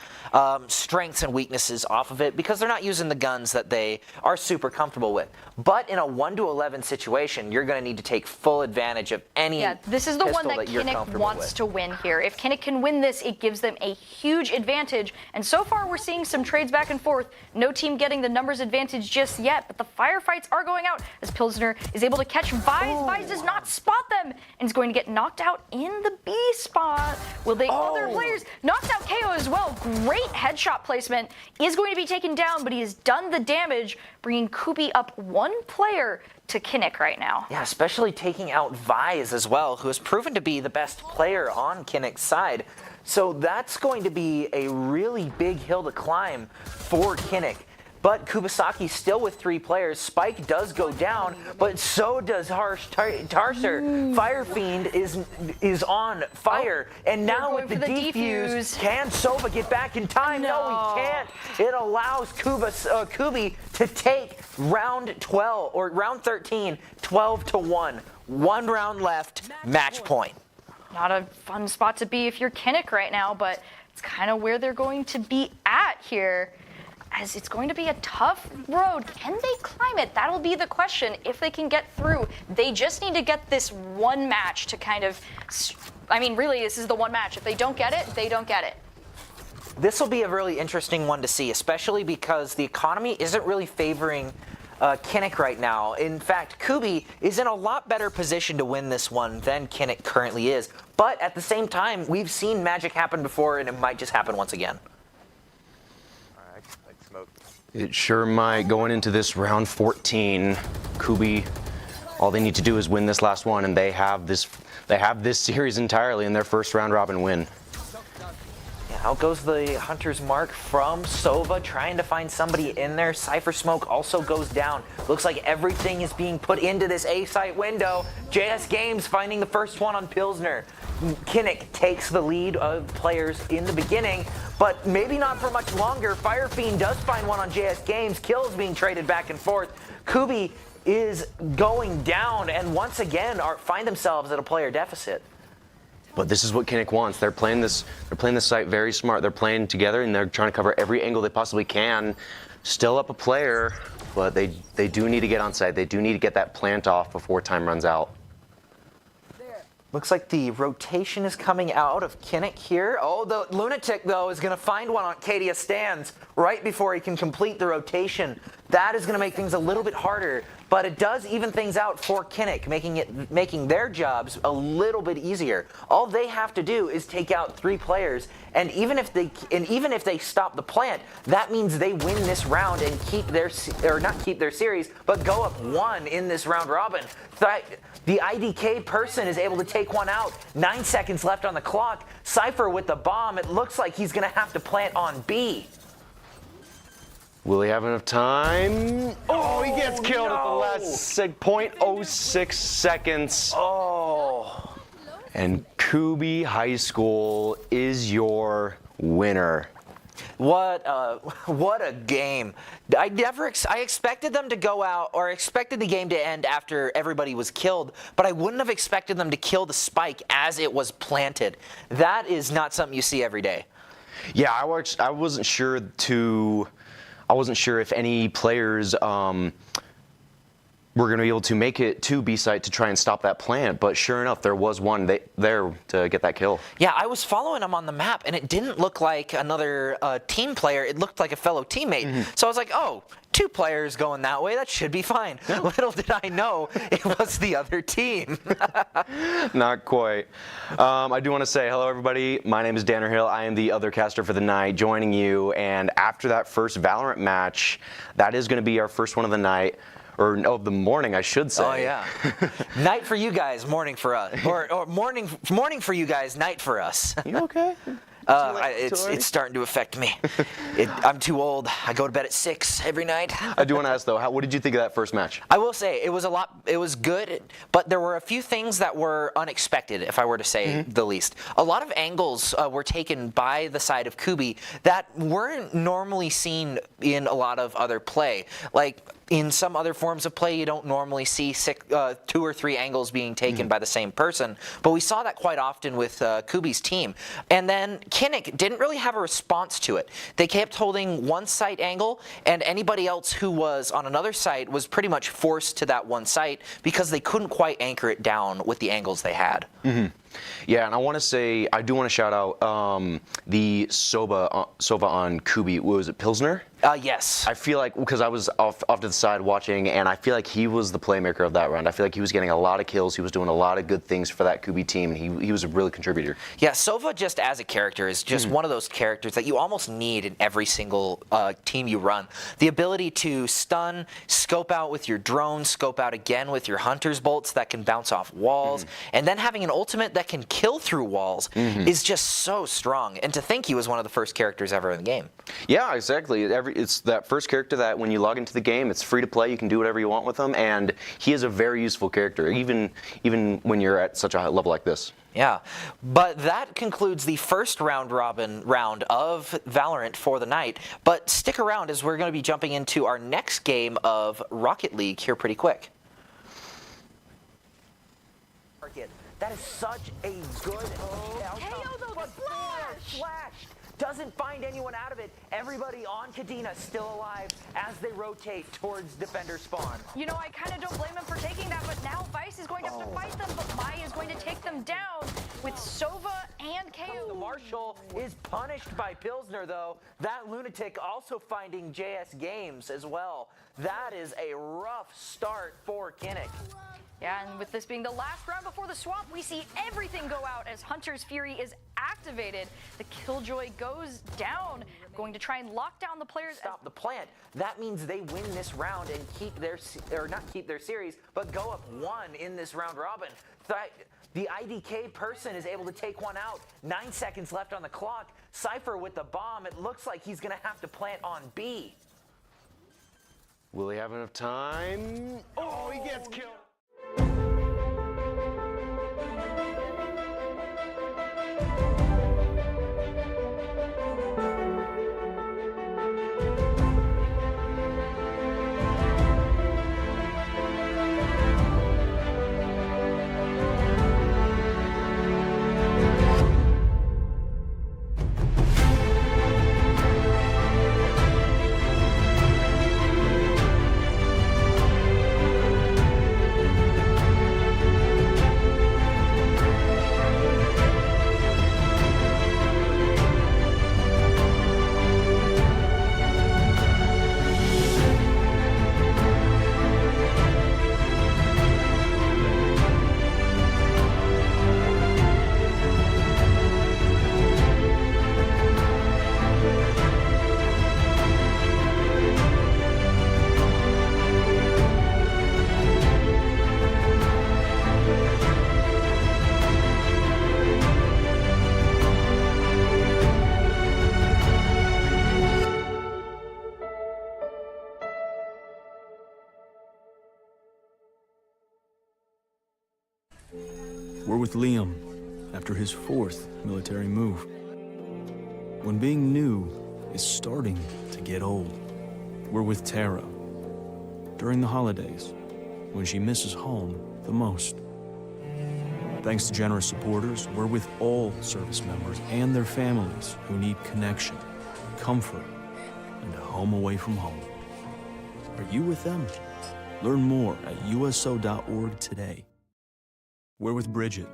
strengths and weaknesses off of it because they're not using the guns that they are super comfortable with. But in a 1-11 situation, you're going to need to take full advantage of any Yeah, this is the one that Kinnick wants to win here. If Kinnick can win this, it gives them a huge advantage. And so far, we're seeing some trades back and forth. No team getting the numbers advantage just yet, but the firefights are going out as Pilsner is able to catch Vise. Vise does not spot them and is going to get knocked out in the B spot. Will they other players? Knocks out KO as well. Great headshot placement. Is going to be taken down, but he has done the damage, bringing Kubi up one player to Kinnick right now. Yeah, especially taking out Vise as well, who has proven to be the best player on Kinnick's side. So that's going to be a really big hill to climb for Kinnick. But Kubasaki still with 3 players. Spike does go down, but so does Tarser. Fire Fiend is on fire. And now with the defuse, can Sova get back in time? No, he can't. It allows Kubi to take round 12, or round 13, 12-1. 1 round left, match point. Not a fun spot to be if you're Kinnick right now, but it's kind of where they're going to be at here, as it's going to be a tough road. Can they climb it? That'll be the question. If they can get through, they just need to get this one match to kind of, I mean, really, this is the one match. If they don't get it, they don't get it. This will be a really interesting one to see, especially because the economy isn't really favoring Kinnick right now. In fact, Kubi is in a lot better position to win this one than Kinnick currently is. But at the same time, we've seen magic happen before, and it might just happen once again. Alright, like smoke. It sure might. Going into this round 14, Kubi, all they need to do is win this last one, and they have this series entirely in their first round robin win. Out goes the Hunter's Mark from Sova, trying to find somebody in there. Cypher Smoke also goes down. Looks like everything is being put into this A-site window. JS Games finding the first one on Pilsner. Kinnick takes the lead of players in the beginning, but maybe not for much longer. Fire Fiend does find one on JS Games. Kills being traded back and forth. Kubi is going down, and once again find themselves at a player deficit. But this is what Kinnick wants. They're playing this site very smart. They're playing together and they're trying to cover every angle they possibly can. Still up a player, but they do need to get on site. They do need to get that plant off before time runs out. Looks like the rotation is coming out of Kinnick here. Oh, the Lunatic, though, is going to find one on Cadia Stands right before he can complete the rotation. That is going to make things a little bit harder, but it does even things out for Kinnick, making their jobs a little bit easier. All they have to do is take out 3 players, and even if they stop the plant, that means they win this round and not keep their series, but go up 1 in this round robin. The IDK person is able to take one out. 9 seconds left on the clock. Cypher with the bomb. It looks like he's going to have to plant on B. Will he have enough time? Oh, he gets killed at the no. last 0.06 seconds. Oh. And Kubi High School is your winner. What a game. I expected them to go out, or expected the game to end after everybody was killed, but I wouldn't have expected them to kill the spike as it was planted. That is not something you see every day. Yeah, I wasn't sure if any players were going to be able to make it to B-site to try and stop that plant, but sure enough, there was one there to get that kill. Yeah, I was following him on the map, and it didn't look like another team player. It looked like a fellow teammate. Mm-hmm. So I was like, oh, 2 players going that way, that should be fine. Little did I know it was the other team. Not quite. I do want to say hello, everybody. My name is Danner Hill. I am the other caster for the night, joining you. And after that first Valorant match, that is going to be our first one of the night. Or of the morning, I should say. Oh, yeah. Night for you guys, morning for us. Or morning for you guys, night for us. You okay? It's starting to affect me. I'm too old. I go to bed at 6 every night. I do want to ask, though, what did you think of that first match? I will say, it was good, but there were a few things that were unexpected, if I were to say the least. A lot of angles were taken by the side of Kubi that weren't normally seen in a lot of other play. Like, in some other forms of play, you don't normally see 2 or 3 angles being taken by the same person, but we saw that quite often with Kubi's team. And then Kinnick didn't really have a response to it. They kept holding one site angle, and anybody else who was on another site was pretty much forced to that one site because they couldn't quite anchor it down with the angles they had. Mm-hmm. Yeah, and I do want to shout out the Sova on Kubi. Was it Pilsner? Yes. I feel like, because I was off to the side watching, and I feel like he was the playmaker of that round. I feel like he was getting a lot of kills. He was doing a lot of good things for that Kubi team, and he was a really contributor. Yeah, Sova just as a character is just one of those characters that you almost need in every single team you run. The ability to stun, scope out with your drone, scope out again with your hunter's bolts that can bounce off walls, and then having an ultimate that can kill through walls is just so strong. And to think he was one of the first characters ever in the game. Yeah, exactly. It's that first character that when you log into the game, it's free to play. You can do whatever you want with him, and he is a very useful character, even when you're at such a high level like this. Yeah, but that concludes the first round-robin round of Valorant for the night. But stick around, as we're going to be jumping into our next game of Rocket League here pretty quick. That is such a good KO the flash! Doesn't find anyone out of it. Everybody on Kadena still alive as they rotate towards defender spawn. You know, I kind of don't blame him for taking that, but now Vice is going to have to fight them, but Maya is going to take them down. with Sova and KO. The Marshall is punished by Pilsner, though. That lunatic also finding JS Games as well. That is a rough start for Kinnick. Yeah, and with this being the last round before the swap, we see everything go out as Hunter's Fury is activated. The Killjoy goes down, going to try and lock down the players. Stop the plant. That means they win this round and keep their, or not keep their series, but go up 1 in this round robin. The IDK person is able to take one out. 9 seconds left on the clock. Cypher with the bomb. It looks like he's going to have to plant on B. Will he have enough time? Oh, he gets killed. We're with Liam after his 4th military move. When being new is starting to get old. We're with Tara during the holidays when she misses home the most. Thanks to generous supporters, we're with all service members and their families who need connection, comfort, and a home away from home. Are you with them? Learn more at uso.org today. We're with Bridget,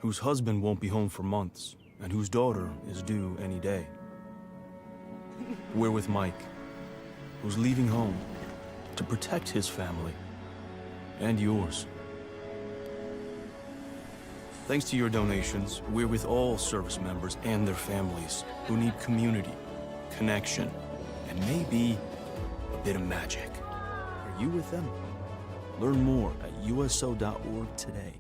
whose husband won't be home for months and whose daughter is due any day. We're with Mike, who's leaving home to protect his family and yours. Thanks to your donations, we're with all service members and their families who need community, connection, and maybe a bit of magic. Are you with them? Learn more at uso.org today.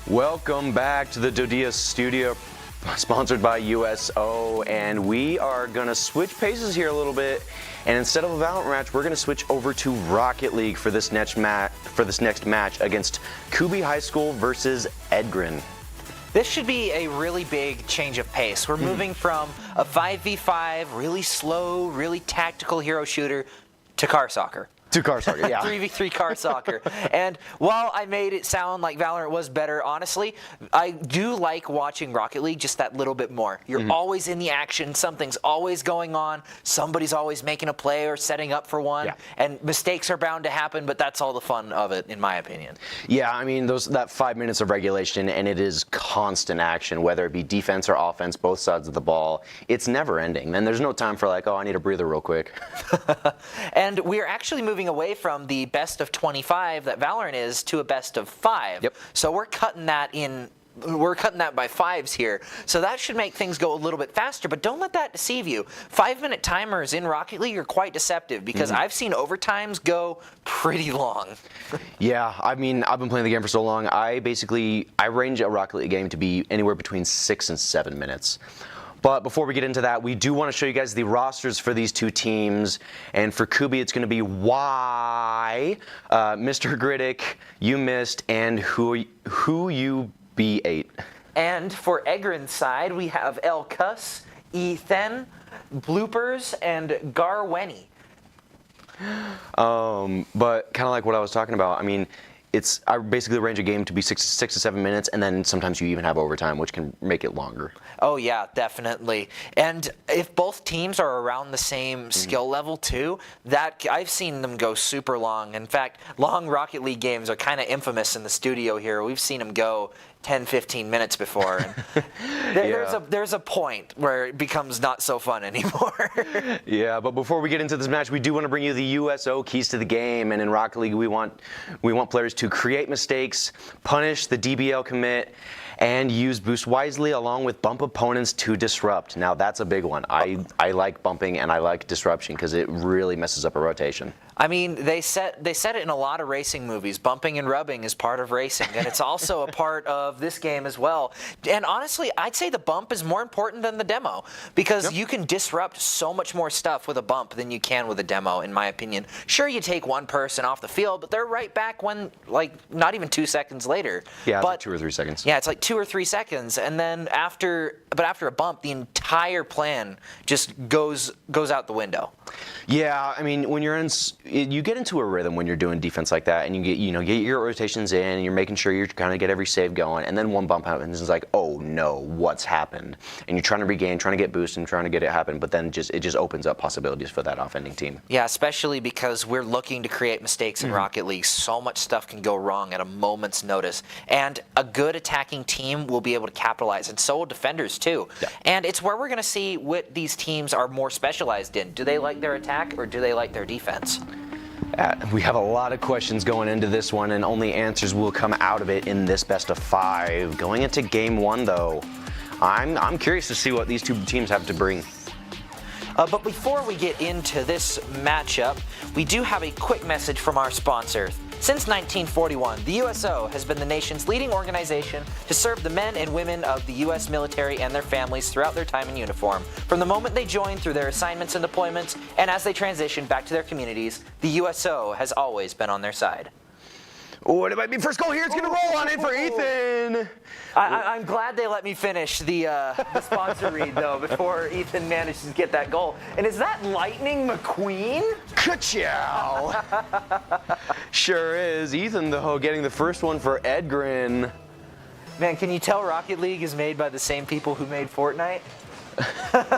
Welcome back to the DoDEA studio, sponsored by USO, and we are gonna switch paces here a little bit. And instead of a Valorant match, we're gonna switch over to Rocket League for this next match against Kubi High School versus Edgren. This should be a really big change of pace. We're moving from a 5v5, really slow, really tactical hero shooter to car soccer. To car soccer, yeah. 3v3 car soccer. And while I made it sound like Valorant was better, honestly, I do like watching Rocket League just that little bit more. You're always in the action. Something's always going on. Somebody's always making a play or setting up for one. Yeah. And mistakes are bound to happen, but that's all the fun of it, in my opinion. Yeah, I mean, that 5 minutes of regulation, and it is constant action, whether it be defense or offense, both sides of the ball. It's never ending. And there's no time for like, oh, I need a breather real quick. And we're actually moving away from the best of 25 that Valorant is to a best of 5. Yep. So we're cutting that by 5s here. So that should make things go a little bit faster, but don't let that deceive you. 5-minute timers in Rocket League are quite deceptive because I've seen overtimes go pretty long. Yeah, I mean, I've been playing the game for so long. I range a Rocket League game to be anywhere between 6 and 7 minutes. But before we get into that, we do want to show you guys the rosters for these two teams. And for Kubi, it's going to be Y, Mr. Griddick, You Missed, and Who You B8. And for Egren's side, we have El Cuss, Ethan, Bloopers, and Garwenny. But kind of like what I was talking about, I mean, I basically range a game to be 6 to 7 minutes, and then sometimes you even have overtime, which can make it longer. Oh yeah, definitely. And if both teams are around the same skill level too, that I've seen them go super long. In fact, long Rocket League games are kind of infamous in the studio here. We've seen them go 10, 15 minutes before. And there's a point where it becomes not so fun anymore. Yeah, but before we get into this match, we do want to bring you the USO keys to the game. And in Rocket League, we want players to create mistakes, punish the DBL commit, and use boost wisely along with bump opponents to disrupt. Now that's a big one. I like bumping and I like disruption because it really messes up a rotation. I mean, they said it in a lot of racing movies. Bumping and rubbing is part of racing, and it's also a part of this game as well. And honestly, I'd say the bump is more important than the demo because you can disrupt so much more stuff with a bump than you can with a demo, in my opinion. Sure, you take one person off the field, but they're right back when, like, not even 2 seconds later. Yeah, like 2 or 3 seconds. Yeah, it's like 2 or 3 seconds, and then after a bump, the entire plan just goes out the window. Yeah, I mean, when you get into a rhythm when you're doing defense like that, and you get your rotations in, and you're making sure you're trying to get every save going, and then one bump happens, and it's like, oh no, what's happened? And you're trying to regain, trying to get boost, and trying to get it happen, but then it just opens up possibilities for that offending team. Yeah, especially because we're looking to create mistakes in Rocket League. So much stuff can go wrong at a moment's notice, and a good attacking team will be able to capitalize, and so will defenders too. Yeah. And it's where we're going to see what these teams are more specialized in. Do they like their attack, or do they like their defense? We have a lot of questions going into this one, and only answers will come out of it in this best of 5. Going into game 1, though, I'm curious to see what these two teams have to bring. But before we get into this matchup, we do have a quick message from our sponsor. Since 1941, the USO has been the nation's leading organization to serve the men and women of the U.S. military and their families throughout their time in uniform. From the moment they joined through their assignments and deployments, and as they transition back to their communities, the USO has always been on their side. Oh, it might be first goal here. It's going to roll on in for Ethan. I'm glad they let me finish the sponsor read, though, before Ethan manages to get that goal. And is that Lightning McQueen? Ka-chow! Sure is. Ethan, though, getting the first one for Edgren. Man, can you tell Rocket League is made by the same people who made Fortnite?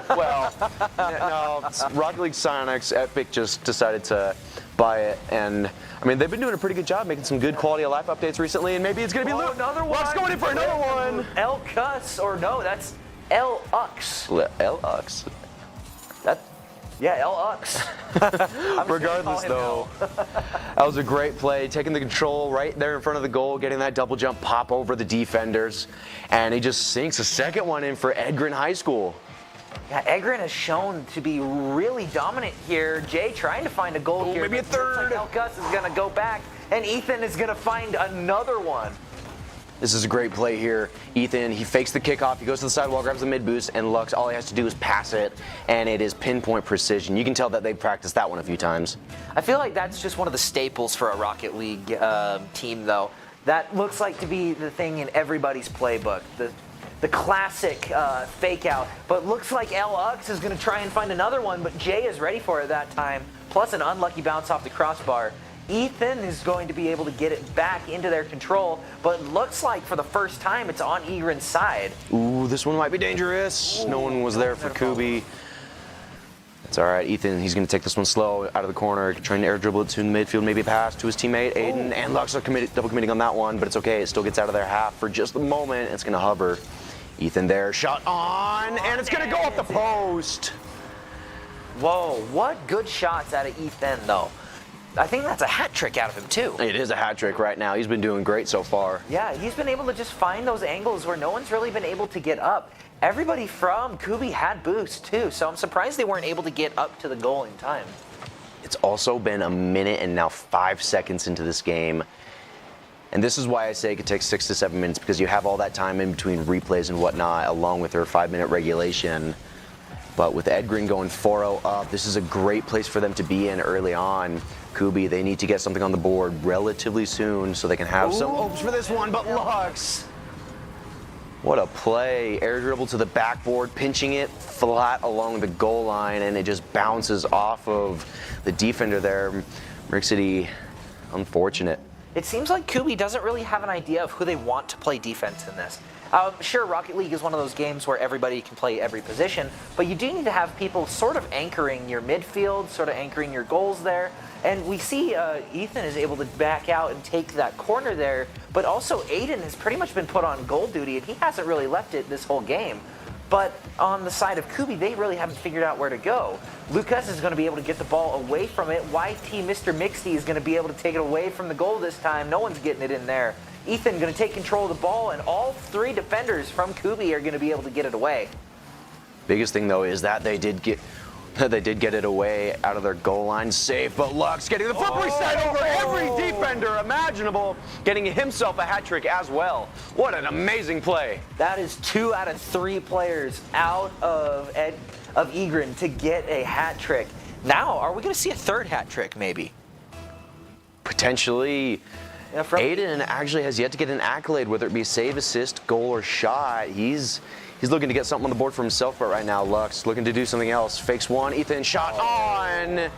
Well, no, Rocket League Sonics, Epic just decided to buy it, and I mean, they've been doing a pretty good job making some good quality of life updates recently, and maybe it's going to be another one. Let's go in for another one. El Cuss, or no, that's El Ux. El Ux. Yeah, El Ux. Regardless, though, that was a great play, taking the control right there in front of the goal, getting that double jump pop over the defenders, and he just sinks a second one in for Edgren High School. Yeah, Egren has shown to be really dominant here. Jay trying to find a goal here. Maybe a third. Like El Cuss is going to go back, and Ethan is going to find another one. This is a great play here. Ethan, he fakes the kickoff, he goes to the sidewall, grabs the mid boost, and Lux, all he has to do is pass it, and it is pinpoint precision. You can tell that they've practiced that one a few times. I feel like that's just one of the staples for a Rocket League team, though. That looks like to be the thing in everybody's playbook. The classic fake out, but looks like LX is going to try and find another one, but Jay is ready for it that time, plus an unlucky bounce off the crossbar. Ethan is going to be able to get it back into their control, but looks like for the first time it's on Egren's side. Ooh, this one might be dangerous. No one was there for Kubi. It's all right, Ethan, he's going to take this one slow out of the corner, trying to air dribble it to the midfield, maybe a pass to his teammate, Aiden, and Lux are double committing on that one, but it's okay, it still gets out of their half for just a moment. It's going to hover. Ethan there, shot on, and it's going to go off the post. Whoa, what good shots out of Ethan, though. I think that's a hat trick out of him, too. It is a hat trick right now. He's been doing great so far. Yeah, he's been able to just find those angles where no one's really been able to get up. Everybody from Kubi had boosts, too, so I'm surprised they weren't able to get up to the goal in time. It's also been a minute and now 5 seconds into this game. And this is why I say it could take 6 to 7 minutes, because you have all that time in between replays and whatnot, along with their 5-minute regulation. But with Edgren going 4-0 up, this is a great place for them to be in early on. Kubi, they need to get something on the board relatively soon so they can have some hopes for this one, but Lux. What a play. Air dribble to the backboard, pinching it flat along the goal line, and it just bounces off of the defender there. Merc City, unfortunate. It seems like Kubi doesn't really have an idea of who they want to play defense in this. Sure, Rocket League is one of those games where everybody can play every position, but you do need to have people sort of anchoring your midfield, sort of anchoring your goals there. And we see Ethan is able to back out and take that corner there, but also Aiden has pretty much been put on goal duty, and he hasn't really left it this whole game. But on the side of Kubi, they really haven't figured out where to go. Lucas is going to be able to get the ball away from it. YT Mr. Mixty is going to be able to take it away from the goal this time. No one's getting it in there. Ethan going to take control of the ball, and all 3 defenders from Kubi are going to be able to get it away. Biggest thing, though, is that they did get it away out of their goal line safe, but Lux getting the foot reset over every defender imaginable, getting himself a hat trick as well. What an amazing play. That is 2 out of 3 players out of Egren to get a hat trick. Now, are we going to see a 3rd hat trick, maybe? Potentially. Yeah, Aiden actually has yet to get an accolade, whether it be save, assist, goal, or shot. He's looking to get something on the board for himself, but right now Lux looking to do something else. Fakes one, Ethan shot on.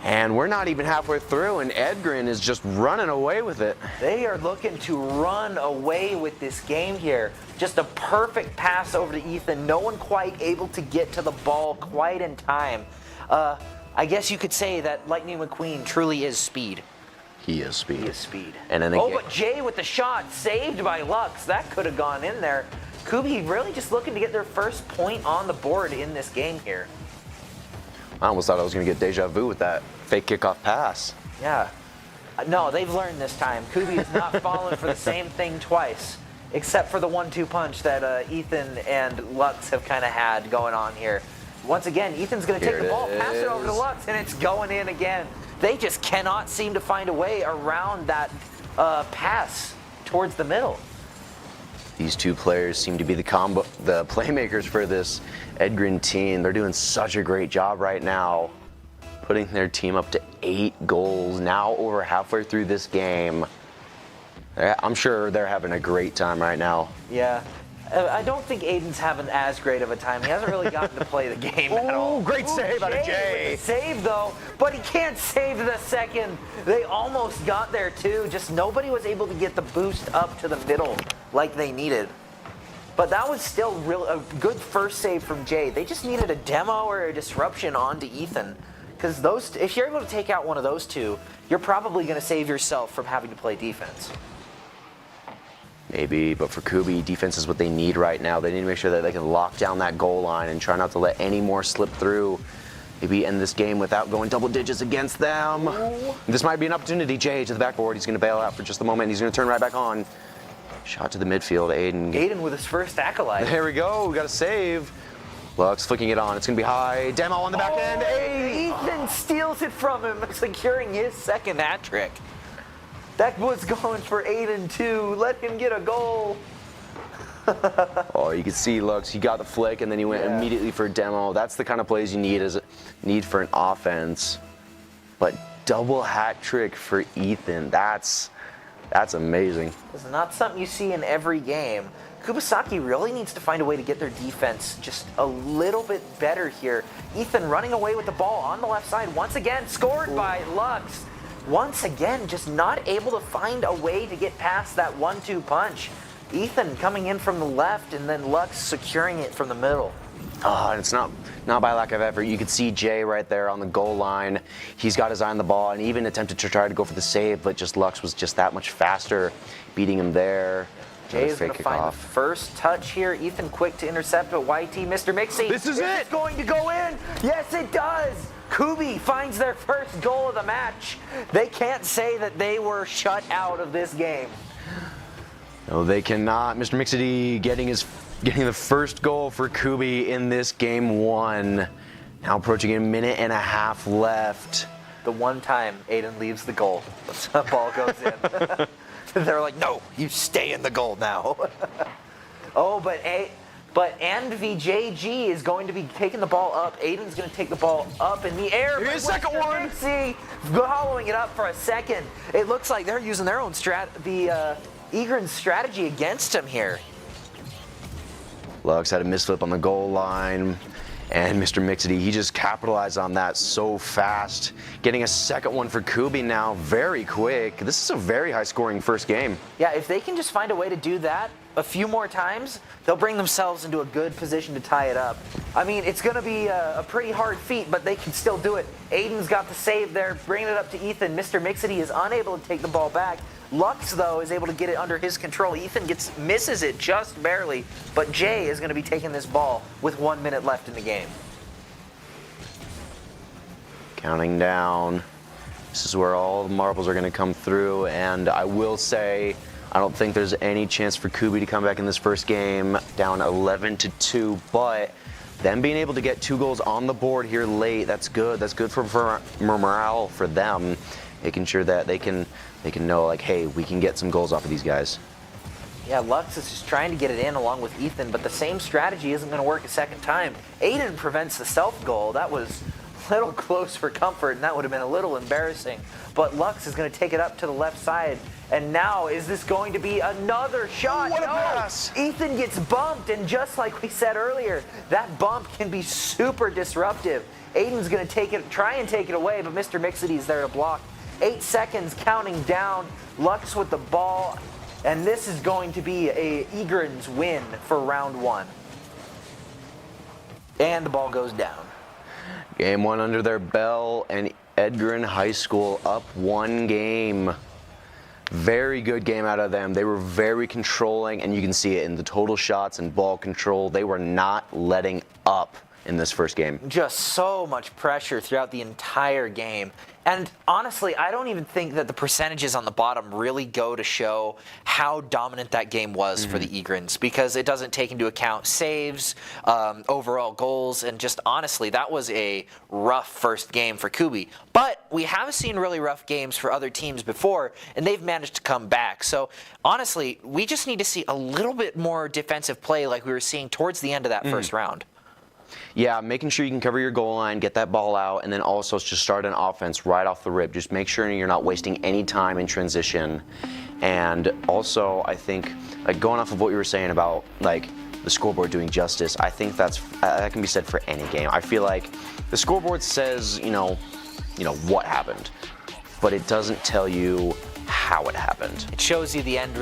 And we're not even halfway through, and Edgren is just running away with it. They are looking to run away with this game here. Just a perfect pass over to Ethan. No one quite able to get to the ball quite in time. I guess you could say that Lightning McQueen truly is speed. He is speed. He is speed. And then but Jay with the shot, saved by Lux. That could have gone in there. Kubi really just looking to get their first point on the board in this game here. I almost thought I was going to get deja vu with that fake kickoff pass. Yeah. No, they've learned this time. Kubi has not fallen for the same thing twice, except for the 1-2 punch that Ethan and Lux have kind of had going on here. Once again, Ethan's going to take the ball, pass it over to Lux, and it's going in again. They just cannot seem to find a way around that pass towards the middle. These 2 players seem to be the playmakers for this Edgren team. They're doing such a great job right now, putting their team up to 8 goals, now over halfway through this game. I'm sure they're having a great time right now. Yeah. I don't think Aiden's having as great of a time. He hasn't really gotten to play the game at all. Great save out of Jay. Save, though, but he can't save the second. They almost got there, too. Just nobody was able to get the boost up to the middle like they needed. But that was still a good first save from Jay. They just needed a demo or a disruption onto Ethan. Because if you're able to take out one of those 2, you're probably going to save yourself from having to play defense. Maybe, but for Kubi, defense is what they need right now. They need to make sure that they can lock down that goal line and try not to let any more slip through. Maybe end this game without going double digits against them. Ooh. This might be an opportunity. Jay to the backboard. He's going to bail out for just a moment. He's going to turn right back on. Shot to the midfield. Aiden with his first accolade. There we go. We got a save. Lux flicking it on. It's going to be high. Demo on the back end. Ethan steals it from him, securing his second hat trick. That was going for Aiden too. Let him get a goal. Oh, you can see Lux, he got the flick and then he went immediately for a demo. That's the kind of plays you need for an offense. But double hat trick for Ethan. That's amazing. It's not something you see in every game. Kubasaki really needs to find a way to get their defense just a little bit better here. Ethan running away with the ball on the left side. Once again, scored by Lux. Once again, just not able to find a way to get past that 1-2 punch. Ethan coming in from the left and then Lux securing it from the middle. Oh, and it's not by lack of effort. You could see Jay right there on the goal line. He's got his eye on the ball and even attempted to try to go for the save, but just Lux was just that much faster, beating him there. Jay is going to find the first touch here. Ethan quick to intercept, but YT, Mr. Mixie. This is it! It's going to go in. Yes, it does. Kubi finds their first goal of the match. They can't say that they were shut out of this game. No, they cannot. Mr. Mixity getting the first goal for Kubi in this game 1. Now approaching a minute and a half left. The one time Aiden leaves the goal, the ball goes in. They're like, no, you stay in the goal now. Oh, but VJG is going to be taking the ball up. Aiden's going to take the ball up in the air. Here's the second one. Following it up for a second. It looks like they're using their own Egren's strategy against him here. Lux had a misflip on the goal line, and Mr. Mixity, he just capitalized on that so fast. Getting a second one for Kubi now, very quick. This is a very high-scoring first game. Yeah, if they can just find a way to do that a few more times, they'll bring themselves into a good position to tie it up. I mean, it's going to be a pretty hard feat, but they can still do it. Aiden's got the save there, bringing it up to Ethan. Mr. Mixity is unable to take the ball back. Lux, though, is able to get it under his control. Ethan misses it just barely, but Jay is going to be taking this ball with 1 minute left in the game. Counting down. This is where all the marbles are going to come through, and I will say, I don't think there's any chance for Kubi to come back in this first game, down 11-2, but them being able to get 2 goals on the board here late, that's good. That's good for morale for them, making sure that they can know, like, hey, we can get some goals off of these guys. Yeah, Lux is just trying to get it in along with Ethan, but the same strategy isn't going to work a second time. Aiden prevents the self-goal. That was a little close for comfort, and that would have been a little embarrassing. But Lux is going to take it up to the left side, and now is this going to be another shot? What a pass! Ethan gets bumped, and just like we said earlier, that bump can be super disruptive. Aiden's going to try and take it away, but Mr. Mixity is there to block. 8 seconds counting down. Lux with the ball, and this is going to be a Egren's win for round 1. And the ball goes down. Game 1 under their bell, and Edgren High School up 1 game. Very good game out of them. They were very controlling, and you can see it in the total shots and ball control. They were not letting up in this first game. Just so much pressure throughout the entire game. And honestly, I don't even think that the percentages on the bottom really go to show how dominant that game was for the Egrens, because it doesn't take into account saves, overall goals, and just honestly, that was a rough first game for Kubi. But we have seen really rough games for other teams before, and they've managed to come back. So honestly, we just need to see a little bit more defensive play like we were seeing towards the end of that first round. Yeah, making sure you can cover your goal line, get that ball out, and then also just start an offense right off the rip. Just make sure you're not wasting any time in transition. And also, I think, like, going off of what you were saying about, like, the scoreboard doing justice, I think that can be said for any game. I feel like the scoreboard says, you know what happened, but it doesn't tell you how it happened. It shows you the end.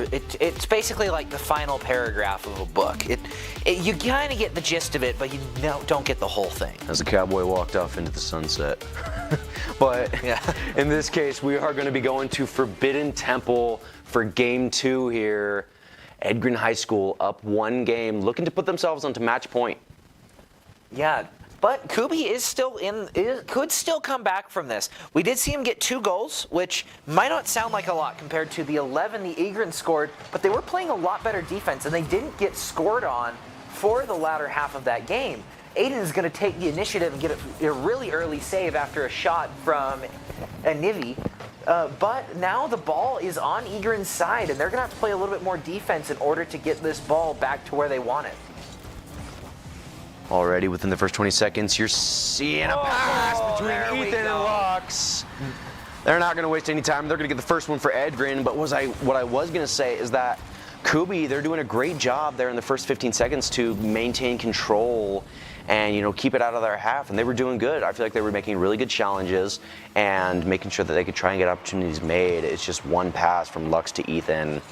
It's basically like the final paragraph of a book. You kind of get the gist of it, but you don't get the whole thing. As the cowboy walked off into the sunset. But yeah. In this case, we are going to be going to Forbidden Temple for Game 2 here. Edgren High School up 1 game, looking to put themselves onto match point. Yeah. But Kubi could still come back from this. We did see him get 2 goals, which might not sound like a lot compared to the 11 the Egrens scored, but they were playing a lot better defense, and they didn't get scored on for the latter half of that game. Aiden is going to take the initiative and get a really early save after a shot from Nivi. But now the ball is on Egren's side, and they're going to have to play a little bit more defense in order to get this ball back to where they want it. Already within the first 20 seconds, you're seeing a pass between Ethan and Lux. They're not going to waste any time. They're going to get the first one for Edgren. But what I was going to say is that Kubi, they're doing a great job there in the first 15 seconds to maintain control and, you know, keep it out of their half. And they were doing good. I feel like they were making really good challenges and making sure that they could try and get opportunities made. It's just one pass from Lux to Ethan,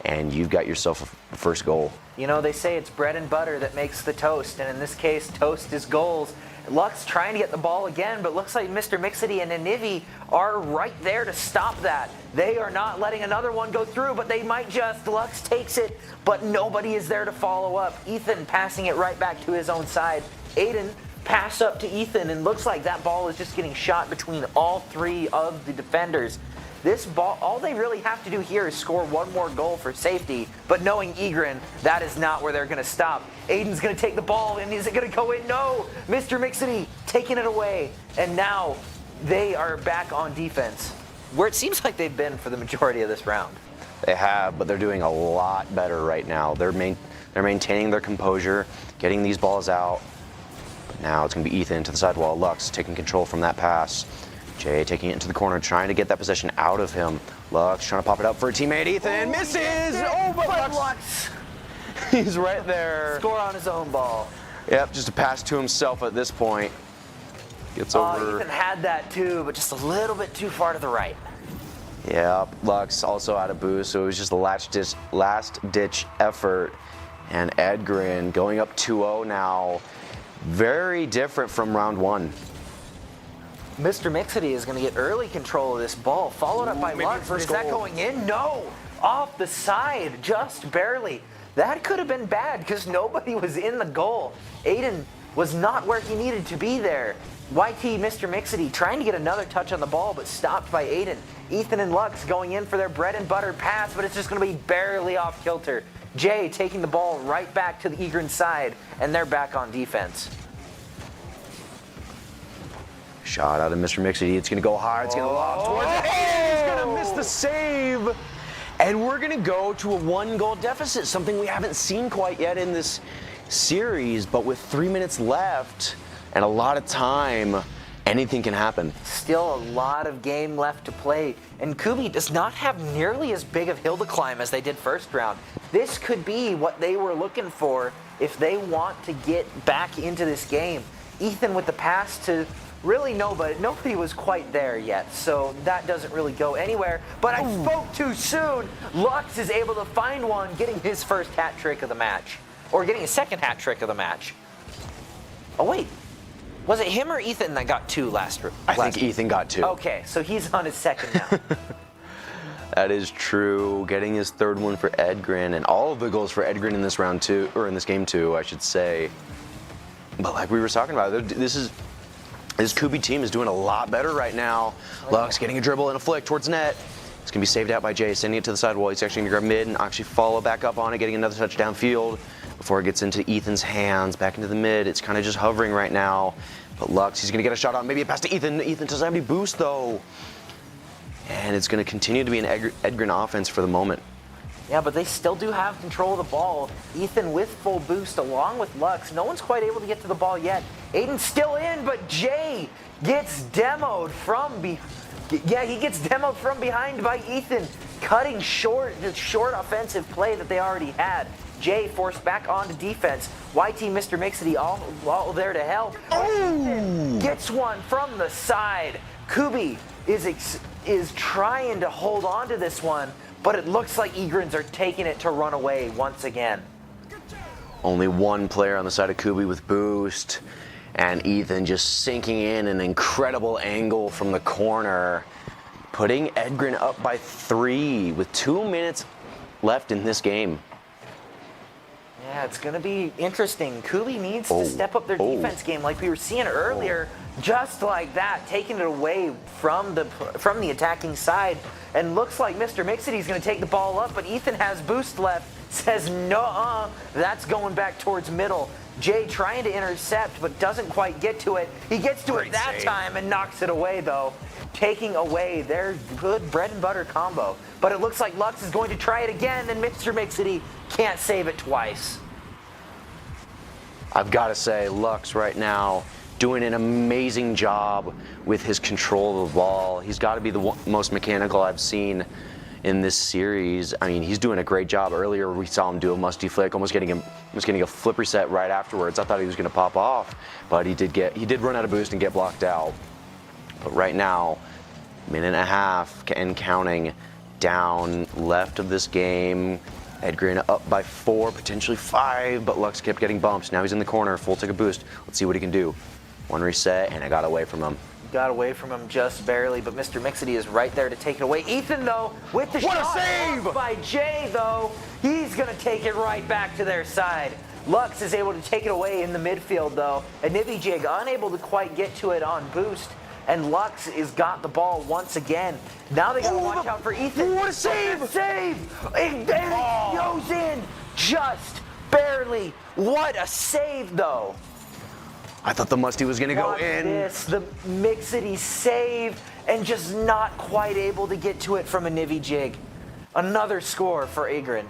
and you've got yourself a first goal. You know, they say it's bread and butter that makes the toast, and in this case, toast is goals. Lux trying to get the ball again, but looks like Mr. Mixity and Inivi are right there to stop that. They are not letting another one go through, but they might just. Lux takes it, but nobody is there to follow up. Ethan passing it right back to his own side. Aiden pass up to Ethan, and looks like that ball is just getting shot between all three of the defenders. This ball, all they really have to do here is score one more goal for safety, but knowing Egren, that is not where they're going to stop. Aiden's going to take the ball, and is it going to go in? No! Mr. Mixity taking it away, and now they are back on defense, where it seems like they've been for the majority of this round. They have, but they're doing a lot better right now. They're maintaining their composure, getting these balls out. But now it's going to be Ethan to the sidewall. Lux taking control from that pass. Jay taking it into the corner, trying to get that possession out of him. Lux trying to pop it up for a teammate. Ethan misses! Oh, but Lux! He's right there. Score on his own ball. Yep, just a pass to himself at this point. Gets over. Ethan had that too, but just a little bit too far to the right. Yep, Lux also out of boost, so it was just a last-ditch effort. And Edgren going up 2-0 now. Very different from round one. Mr. Mixity is going to get early control of this ball, followed up by Lux. Is that going in? No! Off the side, just barely. That could have been bad because nobody was in the goal. Aiden was not where he needed to be there. YT, Mr. Mixity trying to get another touch on the ball, but stopped by Aiden. Ethan and Lux going in for their bread and butter pass, but it's just going to be barely off kilter. Jay taking the ball right back to the Egren side, and they're back on defense. Shot out of Mr. Mixity. It's going to go hard. It's going to lob towards it. And he's going to miss the save. And we're going to go to a one-goal deficit, something we haven't seen quite yet in this series. But with 3 minutes left and a lot of time, anything can happen. Still a lot of game left to play. And Kubi does not have nearly as big of hill to climb as they did first round. This could be what they were looking for if they want to get back into this game. Ethan with the pass to really nobody was quite there yet, so that doesn't really go anywhere. But I spoke too soon. Lux is able to find one, getting his first hat trick of the match, or getting his second hat trick of the match. Oh wait, was it him or Ethan that got two last round? I think Ethan got two. Okay, so he's on his second now. That is true. Getting his third one for Edgren, and all of the goals for Edgren in this round too, or in this game too, I should say. But like we were talking about, this Kubi team is doing a lot better right now. Lux getting a dribble and a flick towards net. It's going to be saved out by Jay, sending it to the sidewall. He's actually going to grab mid and actually follow back up on it, getting another touch downfield before it gets into Ethan's hands, back into the mid. It's kind of just hovering right now. But Lux, he's going to get a shot on, maybe a pass to Ethan. Ethan doesn't have any boost, though. And it's going to continue to be an Edgren offense for the moment. Yeah, but they still do have control of the ball. Ethan with full boost along with Lux. No one's quite able to get to the ball yet. Aiden's still in, but Jay gets demoed from behind by Ethan, cutting short the short offensive play that they already had. Jay forced back onto defense. YT Mr. Mixity all there to help. Ethan gets one from the side. Kubi is trying to hold on to this one, but it looks like Egrens are taking it to run away once again. Only one player on the side of Kubi with boost, and Ethan just sinking in an incredible angle from the corner, putting Edgren up by 3 with 2 minutes left in this game. Yeah, it's going to be interesting. Kubi needs to step up their defense game like we were seeing earlier, just like that, taking it away from the attacking side. And looks like Mr. Mixity's going to take the ball up, but Ethan has boost left. Says, no, that's going back towards middle. Jay trying to intercept, but doesn't quite get to it. He gets to it that time and knocks it away, though, taking away their good bread and butter combo. But it looks like Lux is going to try it again, and Mr. Mixity can't save it twice. I've got to say, Lux right now doing an amazing job with his control of the ball. He's got to be the most mechanical I've seen in this series. I mean, he's doing a great job. Earlier, we saw him do a musty flick, almost getting a flip reset right afterwards. I thought he was going to pop off, but he did run out of boost and get blocked out. But right now, minute and a half and counting down left of this game. Edgren up by 4, potentially 5, but Lux kept getting bumps. Now he's in the corner, full tick of boost. Let's see what he can do. One reset, and I got away from him. Got away from him just barely, but Mr. Mixity is right there to take it away. Ethan, though, with the shot blocked by Jay, though, he's going to take it right back to their side. Lux is able to take it away in the midfield, though, and Nivijig unable to quite get to it on boost, and Lux is got the ball once again. Now they got to watch out for Ethan. What a save! And it goes in just barely. What a save, though. I thought the musty was going to go in. This, the Mixity save, and just not quite able to get to it from a Nivijig. Another score for Agrin.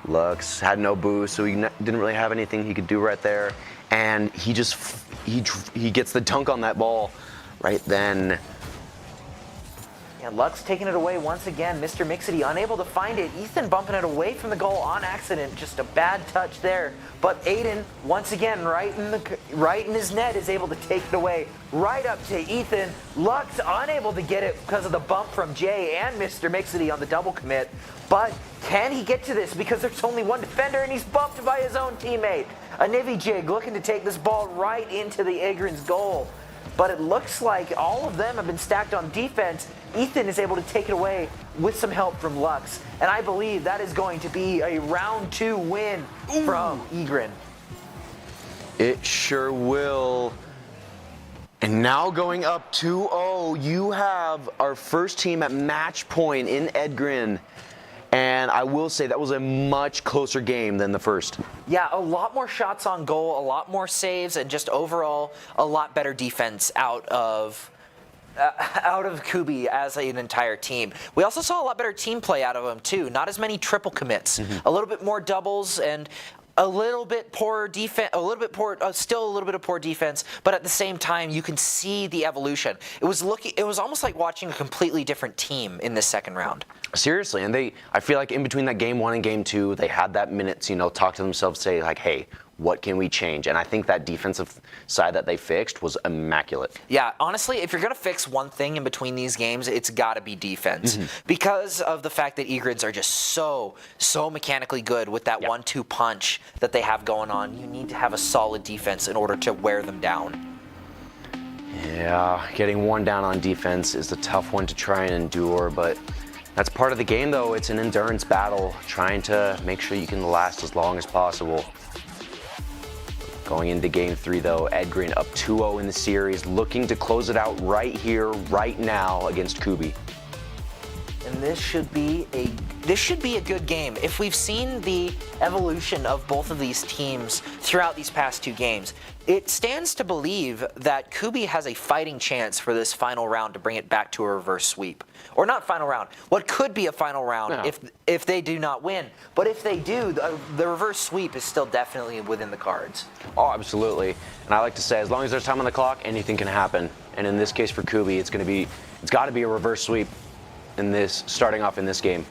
Lux had no boost, so he didn't really have anything he could do right there. And he gets the dunk on that ball right then. Yeah, Lux taking it away once again. Mr. Mixity unable to find it. Ethan bumping it away from the goal on accident. Just a bad touch there. But Aiden, once again, right in his net, is able to take it away. Right up to Ethan. Lux unable to get it because of the bump from Jay and Mr. Mixity on the double commit. But can he get to this? Because there's only one defender and he's bumped by his own teammate. A Nivijig looking to take this ball right into the Agrin's goal. But it looks like all of them have been stacked on defense. Ethan is able to take it away with some help from Lux. And I believe that is going to be a round 2 win from Egrin. It sure will. And now going up 2-0, you have our first team at match point in Edgren. And I will say that was a much closer game than the first. Yeah, a lot more shots on goal, a lot more saves, and just overall a lot better defense out of Kubi as an entire team. We also saw a lot better team play out of them too. Not as many triple commits, a little bit more doubles, and a little bit poor defense, still a little bit of poor defense, but at the same time, you can see the evolution. It was almost like watching a completely different team in this second round. Seriously, and I feel like in between that game 1 and game 2, they had that minute to, talk to themselves, say like, hey, what can we change? And I think that defensive side that they fixed was immaculate. Yeah, honestly, if you're going to fix one thing in between these games, it's got to be defense. Because of the fact that Egrids are just so mechanically good with that 1-2 punch that they have going on. You need to have a solid defense in order to wear them down. Yeah, getting one down on defense is a tough one to try and endure, but that's part of the game, though. It's an endurance battle, trying to make sure you can last as long as possible. Going into game 3, though, Edgren up 2-0 in the series, looking to close it out right here, right now against Kubi. And this should be a good game. If we've seen the evolution of both of these teams throughout these past 2 games, it stands to believe that Kubi has a fighting chance for this final round to bring it back to a reverse sweep. Or not final round, what could be a final round if they do not win. But if they do, the reverse sweep is still definitely within the cards. Oh, absolutely. And I like to say, as long as there's time on the clock, anything can happen. And in this case for Kubi, it's got to be a reverse sweep starting off in this game.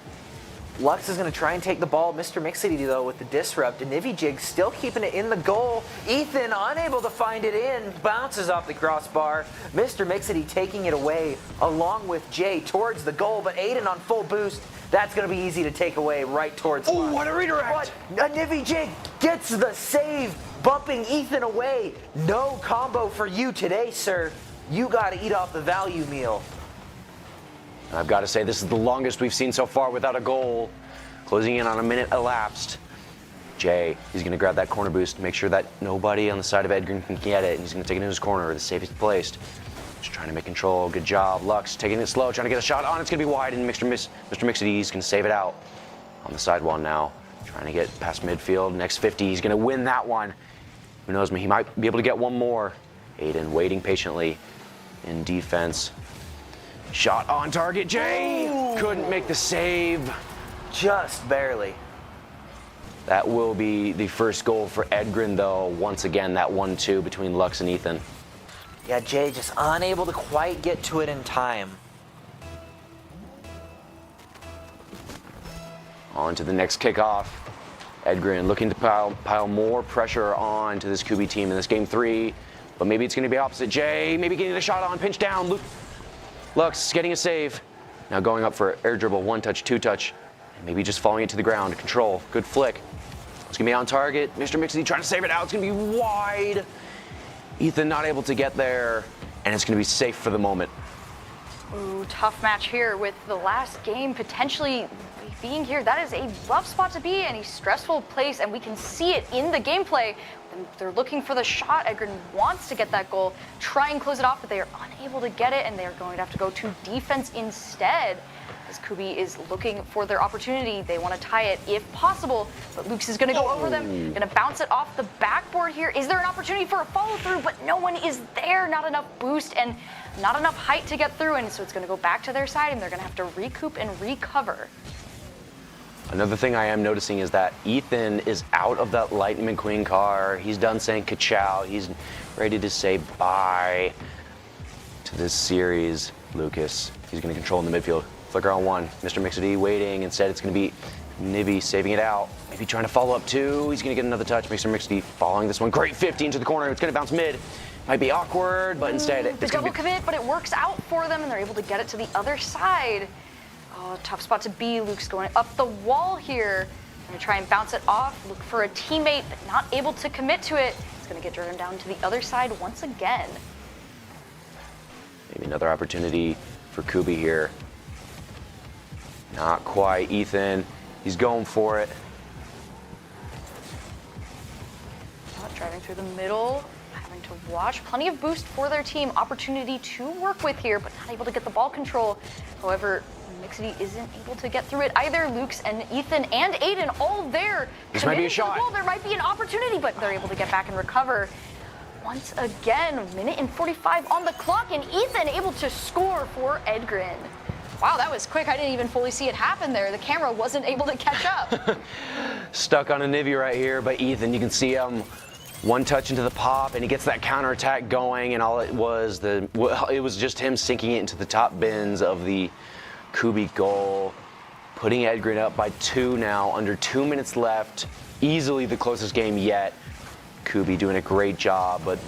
Lux is going to try and take the ball. Mr. Mixity, though, with the disrupt. And Nivijig still keeping it in the goal. Ethan unable to find it in. Bounces off the crossbar. Mr. Mixity taking it away along with Jay towards the goal. But Aiden on full boost. That's going to be easy to take away right towards Lux. Oh, what a redirect! But Nivijig gets the save, bumping Ethan away. No combo for you today, sir. You got to eat off the value meal. I've got to say, this is the longest we've seen so far without a goal. Closing in on a minute elapsed. Jay, he's going to grab that corner boost, make sure that nobody on the side of Edgren can get it, and he's going to take it in his corner, the safest placed. Just trying to make control. Good job. Lux taking it slow, trying to get a shot on. It's going to be wide, and Mr. Mixity is going to save it out. On the sidewall now, trying to get past midfield. Next 50, he's going to win that one. Who knows, he might be able to get one more. Aiden waiting patiently in defense. Shot on target, Jay! Ooh. Couldn't make the save. Just barely. That will be the first goal for Edgren, though. Once again, that 1-2 between Lux and Ethan. Yeah, Jay just unable to quite get to it in time. On to the next kickoff. Edgren looking to pile more pressure on to this Kubi team in this game 3. But maybe it's going to be opposite. Jay maybe getting a shot on, pinch down. Lux getting a save. Now going up for air dribble, 1-touch, 2-touch. And maybe just falling it to the ground. Control, good flick. It's going to be on target. Mr. Mixity trying to save it out. It's going to be wide. Ethan not able to get there. And it's going to be safe for the moment. Ooh, tough match here with the last game potentially being here. That is a rough spot to be and a stressful place, and we can see it in the gameplay. They're looking for the shot. Edgren wants to get that goal, try and close it off, but they are unable to get it, and they are going to have to go to defense instead. As Kubi is looking for their opportunity, they want to tie it if possible, but Luke's is going to go over them, going to bounce it off the backboard here. Is there an opportunity for a follow through? But no one is there. Not enough boost and not enough height to get through, and so it's going to go back to their side, and they're going to have to recoup and recover. Another thing I am noticing is that Ethan is out of that Lightning McQueen car. He's done saying ka-chow. He's ready to say bye to this series. Lucas, he's going to control in the midfield. Flicker on one. Mr. Mixity waiting. Instead, it's going to be Nibby saving it out. Maybe trying to follow up two. He's going to get another touch. Mr. Mixity following this one. Great 50 into the corner. It's going to bounce mid. Might be awkward, but instead the double commit, but it works out for them, and they're able to get it to the other side. Oh, tough spot to be. Luke's going up the wall here. Going to try and bounce it off. Look for a teammate, but not able to commit to it. It's going to get driven down to the other side once again. Maybe another opportunity for Kubi here. Not quite. Ethan, he's going for it. Driving through the middle, having to watch. Plenty of boost for their team. Opportunity to work with here, but not able to get the ball control. However, Mixity isn't able to get through it either. Luke's and Ethan and Aiden all there. This might be a shot. There might be an opportunity, but they're able to get back and recover. Once again, a minute and 45 on the clock, and Ethan able to score for Edgren. Wow, that was quick. I didn't even fully see it happen there. The camera wasn't able to catch up. Stuck on a Nivy right here, but Ethan, you can see him one touch into the pop, and he gets that counterattack going, and all it was just him sinking it into the top bins of the Kubi goal, putting Edgren up by 2 now, under 2 minutes left. Easily the closest game yet. Kubi doing a great job, but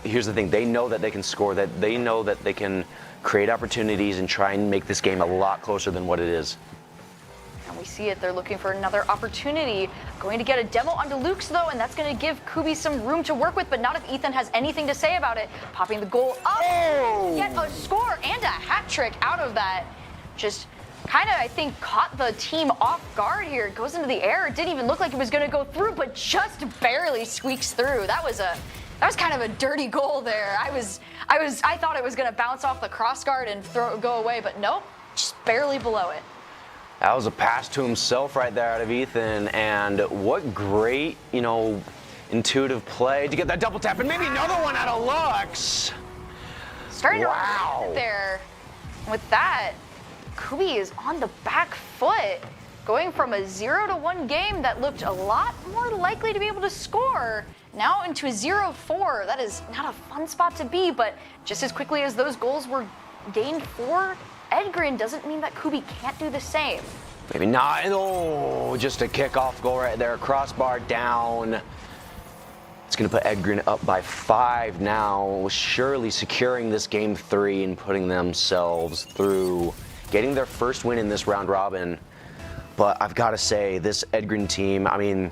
here's the thing: they know that they can score. That they know that they can create opportunities and try and make this game a lot closer than what it is. And we see it. They're looking for another opportunity. Going to get a demo onto Luke's, though, and that's going to give Kubi some room to work with, but not if Ethan has anything to say about it. Popping the goal up. Oh! Get a score and a hat trick out of that. Just kind of, I think, caught the team off guard here. It goes into the air. It didn't even look like it was going to go through, but just barely squeaks through. That was kind of a dirty goal there. I thought it was going to bounce off the cross guard and go away, but nope, just barely below it. That was a pass to himself right there out of Ethan, and what great, intuitive play to get that double tap, and maybe another one out of Lux. Starting to Wow. run there. With that, Kubi is on the back foot, going from a 0-1 game that looked a lot more likely to be able to score, now into a 0-4. That is not a fun spot to be, but just as quickly as those goals were gained for Edgren doesn't mean that Kubi can't do the same. Maybe not. Oh, just a kickoff goal right there. Crossbar down. It's going to put Edgren up by 5 now, surely securing this game 3 and putting themselves through, getting their first win in this round robin. But I've got to say, this Edgren team, I mean,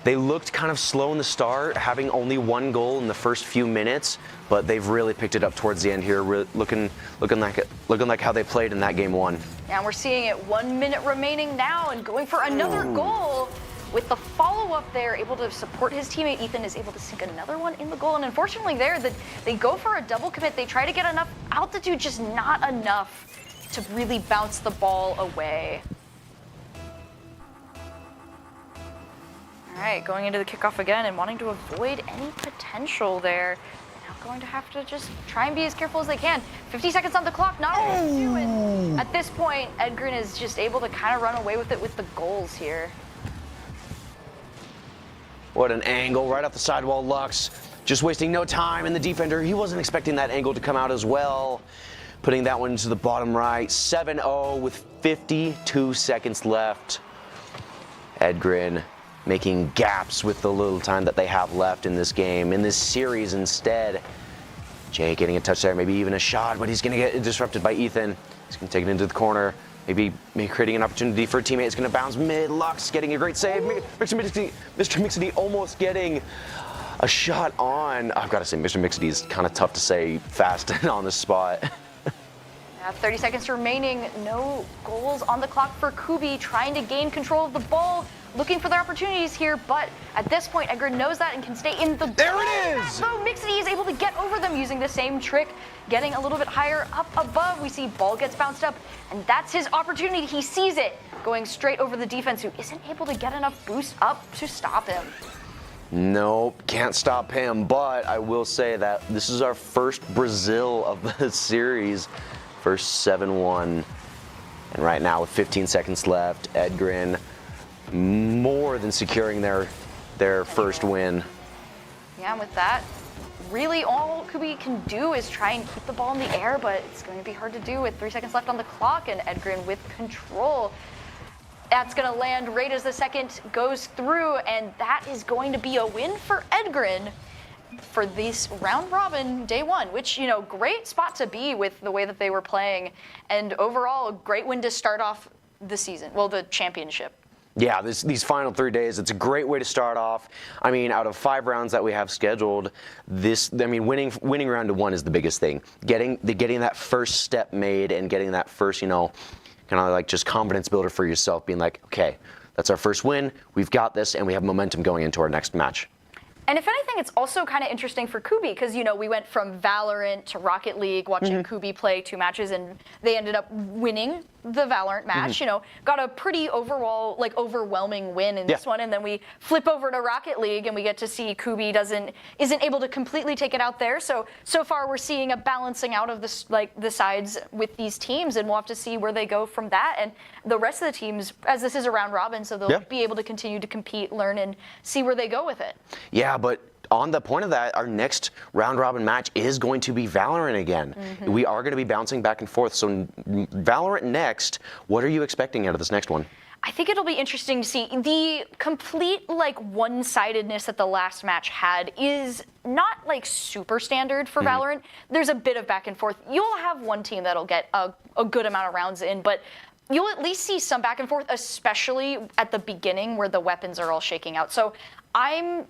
they looked kind of slow in the start, having only 1 goal in the first few minutes, but they've really picked it up towards the end here, looking like how they played in that game 1. And we're seeing it 1 minute remaining now and going for another goal. With the follow-up there, able to support his teammate, Ethan is able to sink another one in the goal. And unfortunately there, they go for a double commit. They try to get enough altitude, just not enough to really bounce the ball away. All right, going into the kickoff again and wanting to avoid any potential there. Now going to have to just try and be as careful as they can. 50 seconds on the clock, not able to do it. At this point, Edgren is just able to kind of run away with it with the goals here. What an angle right off the sidewall, Lux. Just wasting no time, and the defender, he wasn't expecting that angle to come out as well. Putting that one to the bottom right. 7-0 with 52 seconds left. Edgren making gaps with the little time that they have left in this game, in this series instead. Jay getting a touch there, maybe even a shot, but he's going to get disrupted by Ethan. He's going to take it into the corner. Maybe creating an opportunity for a teammate. It's going to bounce mid. Lux getting a great save. Mr. Mixity almost getting a shot on. I've got to say, Mr. Mixity is kind of tough to say fast and on the spot. 30 seconds remaining. No goals on the clock for Kubi, trying to gain control of the ball, looking for their opportunities here, but at this point, Edgren knows that and can stay in the There it is! So Mixity is able to get over them using the same trick, getting a little bit higher up above. We see ball gets bounced up, and that's his opportunity. He sees it, going straight over the defense, who isn't able to get enough boost up to stop him. Nope, can't stop him, but I will say that this is our first Brazil of the series. First 7-1, and right now with 15 seconds left, Edgren more than securing their first win. Yeah, and with that, really all Kubi can do is try and keep the ball in the air, but it's going to be hard to do with 3 seconds left on the clock, and Edgren with control. That's going to land right as the second goes through, and that is going to be a win for Edgren for this round robin day one, which, you know, great spot to be with the way that they were playing, and overall a great win to start off the season, well, the championship. Yeah, these final 3 days, it's a great way to start off. I mean, out of 5 rounds that we have scheduled, winning round to 1 is the biggest thing. Getting that first step made and getting that first, kind of like just confidence builder for yourself, being like, okay, that's our first win, we've got this, and we have momentum going into our next match. And if anything, it's also kind of interesting for Kubi because, we went from Valorant to Rocket League, watching Kubi play 2 matches, and they ended up winning the Valorant match. Got a pretty overwhelming win in this one, and then we flip over to Rocket League and we get to see Kubi isn't able to completely take it out there. So far we're seeing a balancing out of the sides with these teams, and we'll have to see where they go from that. And the rest of the teams, as this is a round robin, so they'll be able to continue to compete, learn, and see where they go with it. Yeah, but on the point of that, our next round robin match is going to be Valorant again. We are going to be bouncing back and forth. So Valorant next, what are you expecting out of this next one? I think it'll be interesting to see. The complete one-sidedness that the last match had is not super standard for Valorant. There's a bit of back and forth. You'll have one team that'll get a good amount of rounds in, but you'll at least see some back and forth, especially at the beginning where the weapons are all shaking out. So I'm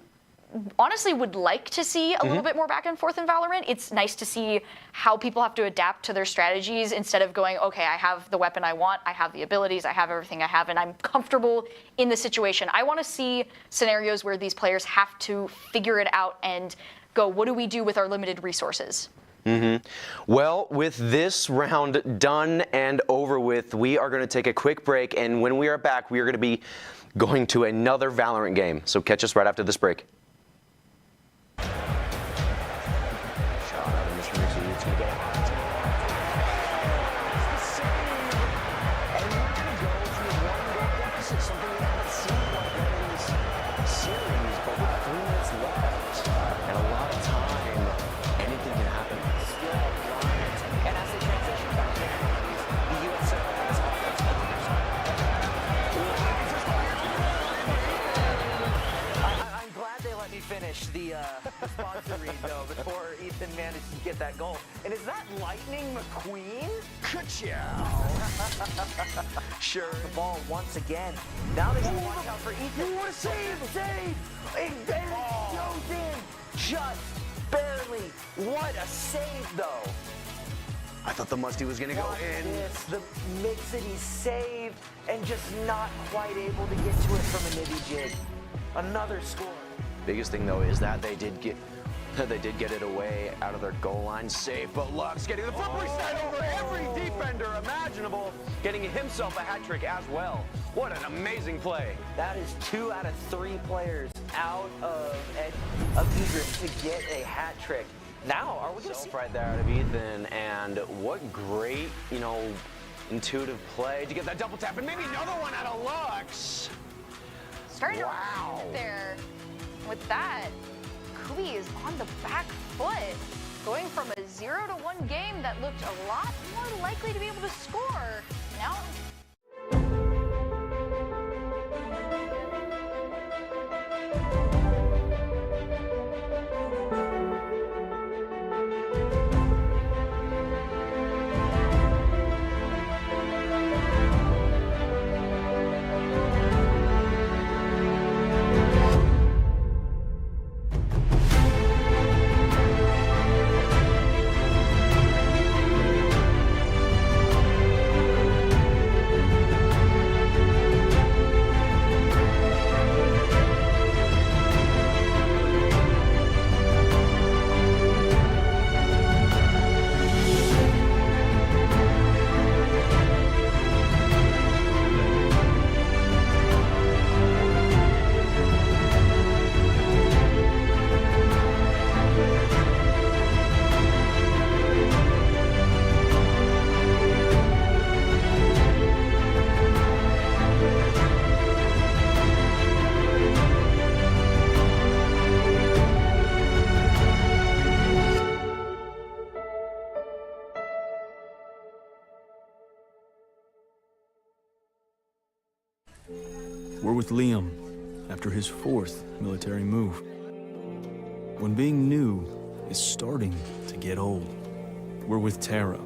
honestly would like to see a little bit more back and forth in Valorant. It's nice to see how people have to adapt to their strategies instead of going, okay, I have the weapon I want, I have the abilities, I have everything I have, and I'm comfortable in the situation. I want to see scenarios where these players have to figure it out and go, what do we do with our limited resources? Well, with this round done and over with, we are going to take a quick break, and when we are back, we are going to be going to another Valorant game. So catch us right after this break. The sponsor read, though, before Ethan managed to get that goal. And is that Lightning McQueen? Ka-chow! Sure. The ball once again. Now they can watch out for Ethan. What a save! And then it goes in. Just barely. What a save, though. I thought the Musty was going to go in. The Mixity save, and just not quite able to get to it from a nibby jig. Another score. Biggest thing though is that they did get They did get it away out of their goal line safe, but Lux getting the flip reset over every defender imaginable, getting himself a hat trick as well. What an amazing play. That is 2 out of 3 players out of Egret to get a hat trick. Now, are we going to see Right there out of Ethan, and what great, intuitive play to get that double tap, and maybe another one out of Lux. Starting to right there with that. Kubi is on the back foot, going from a 0-1 game that looked a lot more likely to be able to score. Now We're with Liam after his 4th military move. When being new is starting to get old. We're with Tara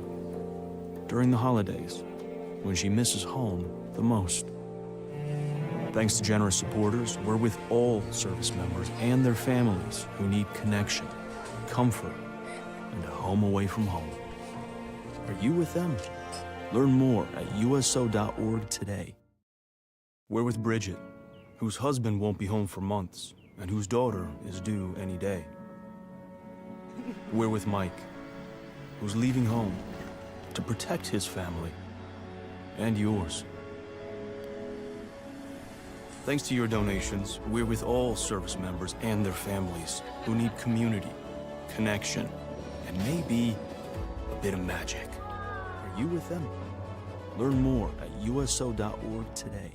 during the holidays when she misses home the most. Thanks to generous supporters, we're with all service members and their families who need connection, comfort, and a home away from home. Are you with them? Learn more at uso.org today. We're with Bridget, whose husband won't be home for months, and whose daughter is due any day. We're with Mike, who's leaving home to protect his family and yours. Thanks to your donations, we're with all service members and their families who need community, connection, and maybe a bit of magic. Are you with them? Learn more at uso.org today.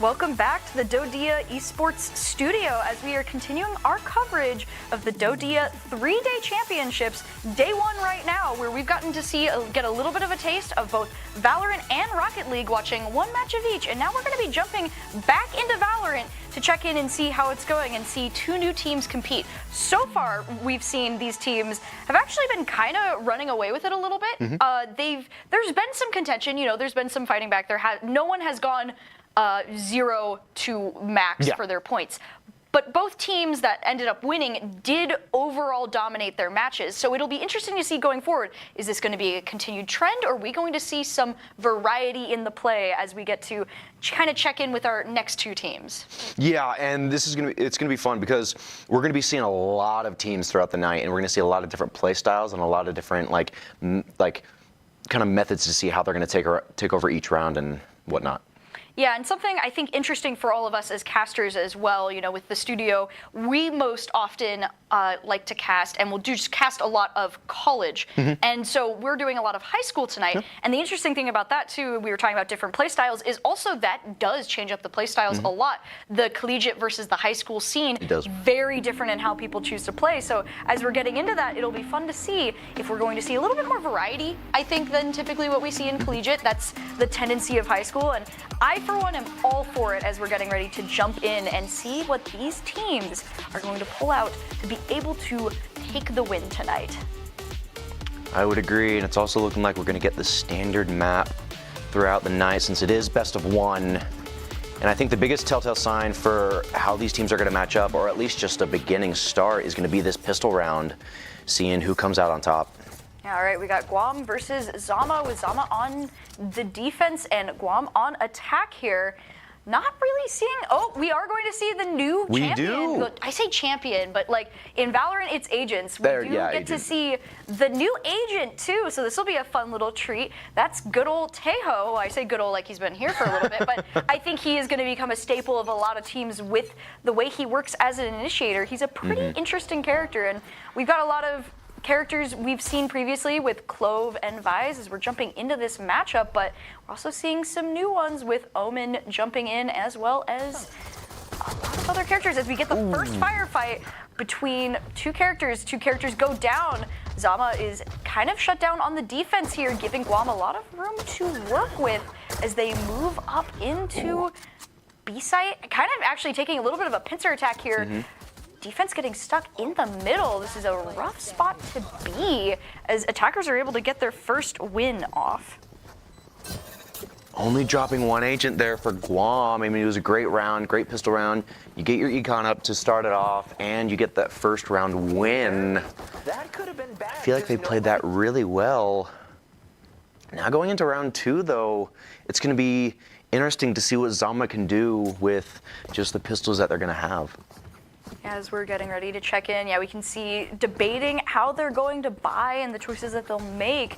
welcome back to the DoDEA Esports studio as we are continuing our coverage of the DoDEA 3-day championships, day 1 right now, where we've gotten to get a little bit of a taste of both Valorant and Rocket League, watching one match of each, and now we're going to be jumping back into Valorant to check in and see how it's going and see 2 new teams compete. So far, we've seen these teams have actually been kind of running away with it a little bit. There's been some contention, there's been some fighting back there. No one has gone 0 to max for their points. But both teams that ended up winning did overall dominate their matches. So it'll be interesting to see going forward. Is this going to be a continued trend, or are we going to see some variety in the play as we get to kind of check in with our next 2 teams? Yeah, and it's going to be fun because we're going to be seeing a lot of teams throughout the night, and we're going to see a lot of different play styles and a lot of different like kind of methods to see how they're going to take over each round and whatnot. Yeah, and something I think interesting for all of us as casters as well, with the studio, we most often like to cast, and we'll just cast a lot of college. And so we're doing a lot of high school tonight. And the interesting thing about that too, we were talking about different play styles, is also that does change up the play styles a lot. The collegiate versus the high school scene, very different in how people choose to play. So as we're getting into that, it'll be fun to see if we're going to see a little bit more variety, I think, than typically what we see in collegiate. That's the tendency of high school. And I, for one, am all for it as we're getting ready to jump in and see what these teams are going to pull out to be able to take the win tonight. I would agree, and it's also looking like we're going to get the standard map throughout the night since it is best of 1. And I think the biggest telltale sign for how these teams are going to match up, or at least just a beginning start, is going to be this pistol round, seeing who comes out on top. All right, we got Guam versus Zama, with Zama on the defense and Guam on attack here. Not really seeing, we are going to see the new champion. We do. I say champion, but like in Valorant, it's agents. We do get to see the new agent too, so this will be a fun little treat. That's good old Tejo. I say good old like he's been here for a little bit, but I think he is going to become a staple of a lot of teams with the way he works as an initiator. He's a pretty interesting character, and we've got a lot of characters we've seen previously with Clove and Vise as we're jumping into this matchup, but we're also seeing some new ones with Omen jumping in, as well as a lot of other characters as we get the first firefight between 2 characters. 2 characters go down. Zama is kind of shut down on the defense here, giving Guam a lot of room to work with as they move up into B site, kind of actually taking a little bit of a pincer attack here. Defense getting stuck in the middle. This is a rough spot to be as attackers are able to get their first win off. Only dropping 1 agent there for Guam. I mean, it was a great round, great pistol round. You get your econ up to start it off, and you get that first round win. That could have been bad. I feel like they played that really well. Now going into round 2, though, it's going to be interesting to see what Zama can do with just the pistols that they're going to have. As we're getting ready to check in, we can see debating how they're going to buy and the choices that they'll make.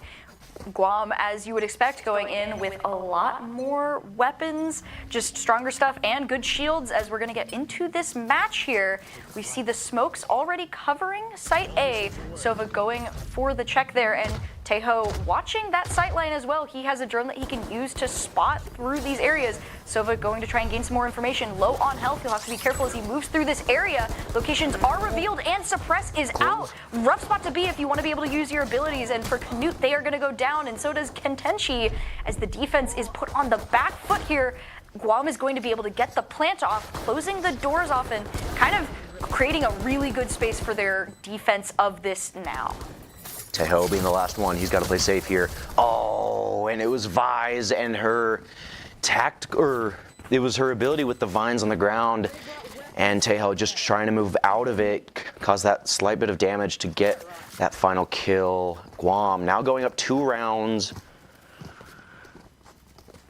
Guam, as you would expect, going in with a lot more weapons, just stronger stuff and good shields. As we're going to get into this match here, we see the smokes already covering Site A. Sova going for the check there, and Tejo watching that sight line as well. He has a drone that he can use to spot through these areas. Sova going to try and gain some more information. Low on health, he'll have to be careful as he moves through this area. Locations are revealed and Suppress is out. Rough spot to be if you want to be able to use your abilities, and for Knut, they are going to go down, and so does Kentenchi as the defense is put on the back foot here. Guam is going to be able to get the plant off, closing the doors off and kind of creating a really good space for their defense of this now. Tejo being the last one, he's got to play safe here. Oh, and it was Vise and her it was her ability with the vines on the ground, and Tejo just trying to move out of it, caused that slight bit of damage to get that final kill. Guam now going up 2 rounds.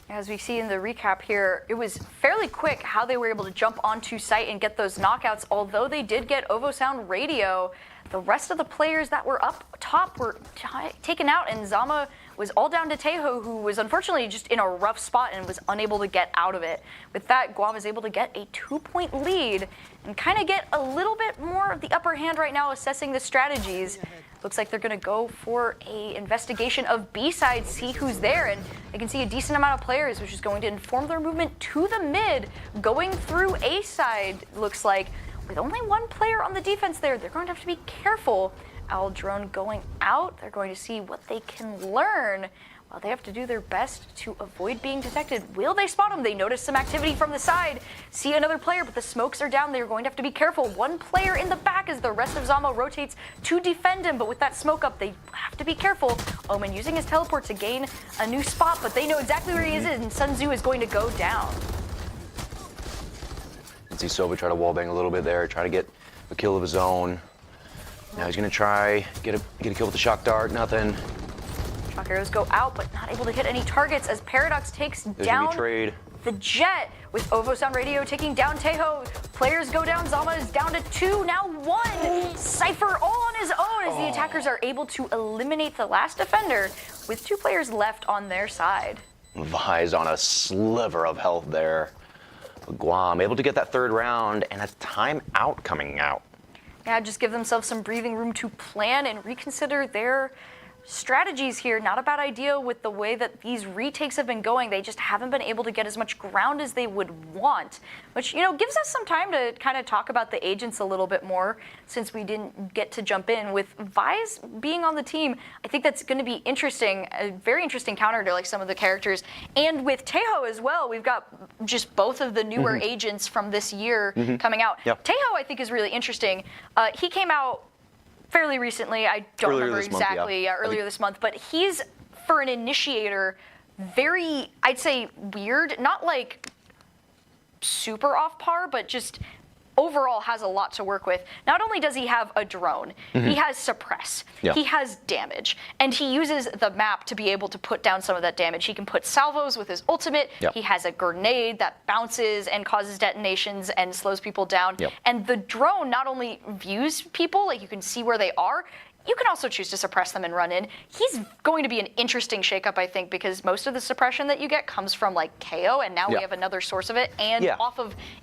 As we see in the recap here, it was fairly quick how they were able to jump onto site and get those knockouts. Although they did get Ovo Sound Radio, the rest of the players that were up top were taken out, and Zama was all down to Tejo, who was unfortunately just in a rough spot and was unable to get out of it. With that, Guam is able to get a 2-point lead and kind of get a little bit more of the upper hand right now, assessing the strategies. Looks like they're going to go for a investigation of B side, see who's there, and they can see a decent amount of players, which is going to inform their movement to the mid, going through A side, looks like. With only one player on the defense there, they're going to have to be careful. Owl drone going out, they're going to see what they can learn. Well, they have to do their best to avoid being detected. Will they spot him? They notice some activity from the side, see another player, but the smokes are down. They're going to have to be careful. One player in the back as the rest of Zama rotates to defend him, but with that smoke up, they have to be careful. Omen using his teleport to gain a new spot, but they know exactly where he is, and Sun Tzu is going to go down. See Sova try to wallbang a little bit there, try to get a kill of his own. Now he's gonna try get a kill with the shock dart, nothing. Shock arrows go out, but not able to hit any targets as Paradox takes There's down gonna be trade. the Jet with Ovo Sound Radio taking down Teho. Players go down. Zama is down to 2, now 1. Cypher all on his own as the attackers are able to eliminate the last defender with 2 players left on their side. Vi's on a sliver of health there. Guam able to get that 3rd round and a timeout coming out. Yeah, just give themselves some breathing room to plan and reconsider their strategies here. Not a bad idea with the way that these retakes have been going. They just haven't been able to get as much ground as they would want, which, you know, gives us some time to kind of talk about the agents a little bit more since we didn't get to jump in. With Vi's being on the team, I think that's going to be interesting, a very interesting counter to like some of the characters. And with Teho as well, we've got just both of the newer agents from this year coming out. Yep. Teho, I think, is really interesting. He came out fairly recently. I don't Earlier remember this month, exactly. yeah. Earlier this month, but he's, for an initiator, very, I'd say, weird. Not like super off par, but just overall has a lot to work with. Not only does he have a drone, he has suppress, Yeah. he has damage, and he uses the map to be able to put down some of that damage. He can put salvos with his ultimate. Yep. He has a grenade that bounces and causes detonations and slows people down. Yep. And the drone not only views people, like you can see where they are, you can also choose to suppress them and run in. He's going to be an interesting shakeup, I think, because most of the suppression that you get comes from like KO, and now we Yeah. have another source of it, and Yeah.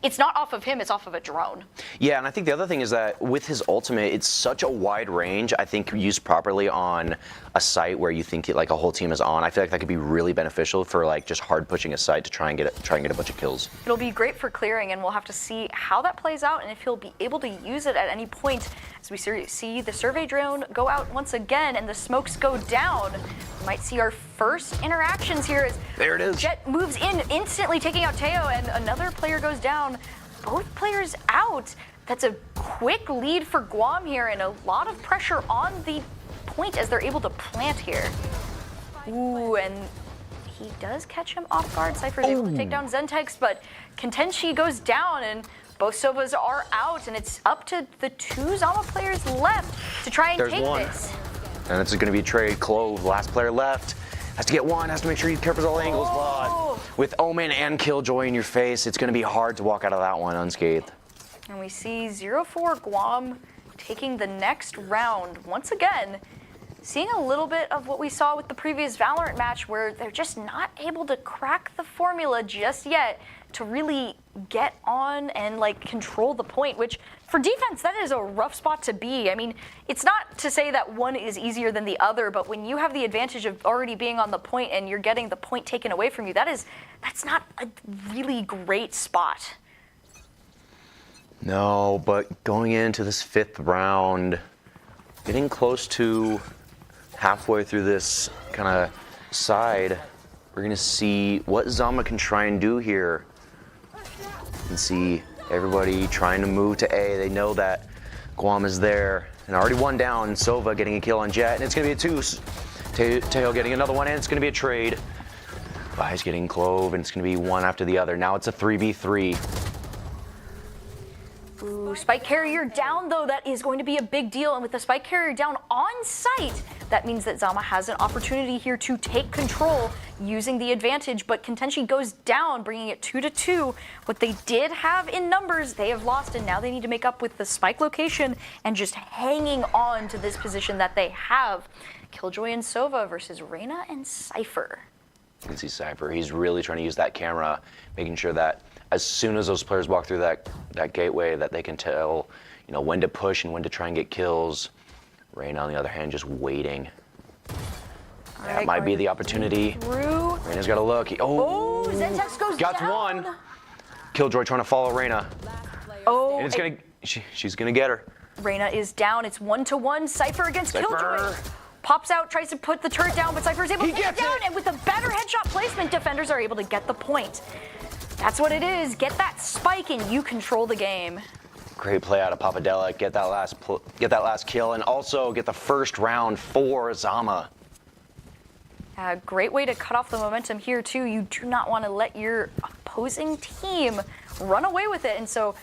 it's not off of him, it's off of a drone. Yeah, and I think the other thing is that with his ultimate, it's such a wide range. I think used properly on a site where you think like a whole team is on, I feel like that could be really beneficial for like just hard pushing a site to try and get a bunch of kills. It'll be great for clearing, and we'll have to see how that plays out and if he'll be able to use it at any point. As we see the survey drone go out once again and the smokes go down, we might see our first interactions here as There it is. Jet moves in, instantly taking out Teo, and another player goes down. Both players out. That's a quick lead for Guam here, and a lot of pressure on the point as they're able to plant here. Ooh, and he does catch him off guard. Cypher's able to take down Zentex, but Contenshi goes down, and both Sovas are out, and it's up to the 2 Zama players left to try and There's take one. this. And it's going to be a trade. Clove, last player left, has to get one, has to make sure he covers all angles. Oh. But with Omen and Killjoy in your face, it's going to be hard to walk out of that one unscathed. And we see 0-4 Guam taking the next round once again. Seeing a little bit of what we saw with the previous Valorant match, where they're just not able to crack the formula just yet to really get on and like control the point, which for defense, that is a rough spot to be. I mean, it's not to say that one is easier than the other, but when you have the advantage of already being on the point and you're getting the point taken away from you, that's not a really great spot. No, but going into this 5th round, getting close to halfway through this kind of side, we're going to see what Zama can try and do here. You can see everybody trying to move to A. They know that Guam is there. And already one down, Sova getting a kill on Jet, and it's going to be a 2. Teo getting another one, and it's going to be a trade. Vi's getting Clove, and it's going to be one after the other. Now it's a 3v3. Ooh, spike carrier down, though. That is going to be a big deal. And with the spike carrier down on site, that means that Zama has an opportunity here to take control using the advantage. But Contenshi goes down, bringing it 2-2. What they did have in numbers, they have lost, and now they need to make up with the spike location and just hanging on to this position that they have. Killjoy and Sova versus Reyna and Cypher. You can see Cypher. He's really trying to use that camera, making sure that as soon as those players walk through that gateway, that they can tell, you know, when to push and when to try and get kills. Reyna, on the other hand, just waiting. All That right, might be going the opportunity. Through. Reyna's got to look. Oh, Zentex goes got down. one. Killjoy trying to follow Reyna. Oh, And it's gonna, she's gonna get her. Reyna is down. It's 1-1. Cypher against Cypher. Killjoy. Pops out, tries to put the turret down, but Cypher is able to get it down. And with a better headshot placement, defenders are able to get the point. That's what it is. Get that spike and you control the game. Great play out of Papadella. Get that last kill, and also get the first round for Zama. A great way to cut off the momentum here too. You do not want to let your opposing team run away with it, and so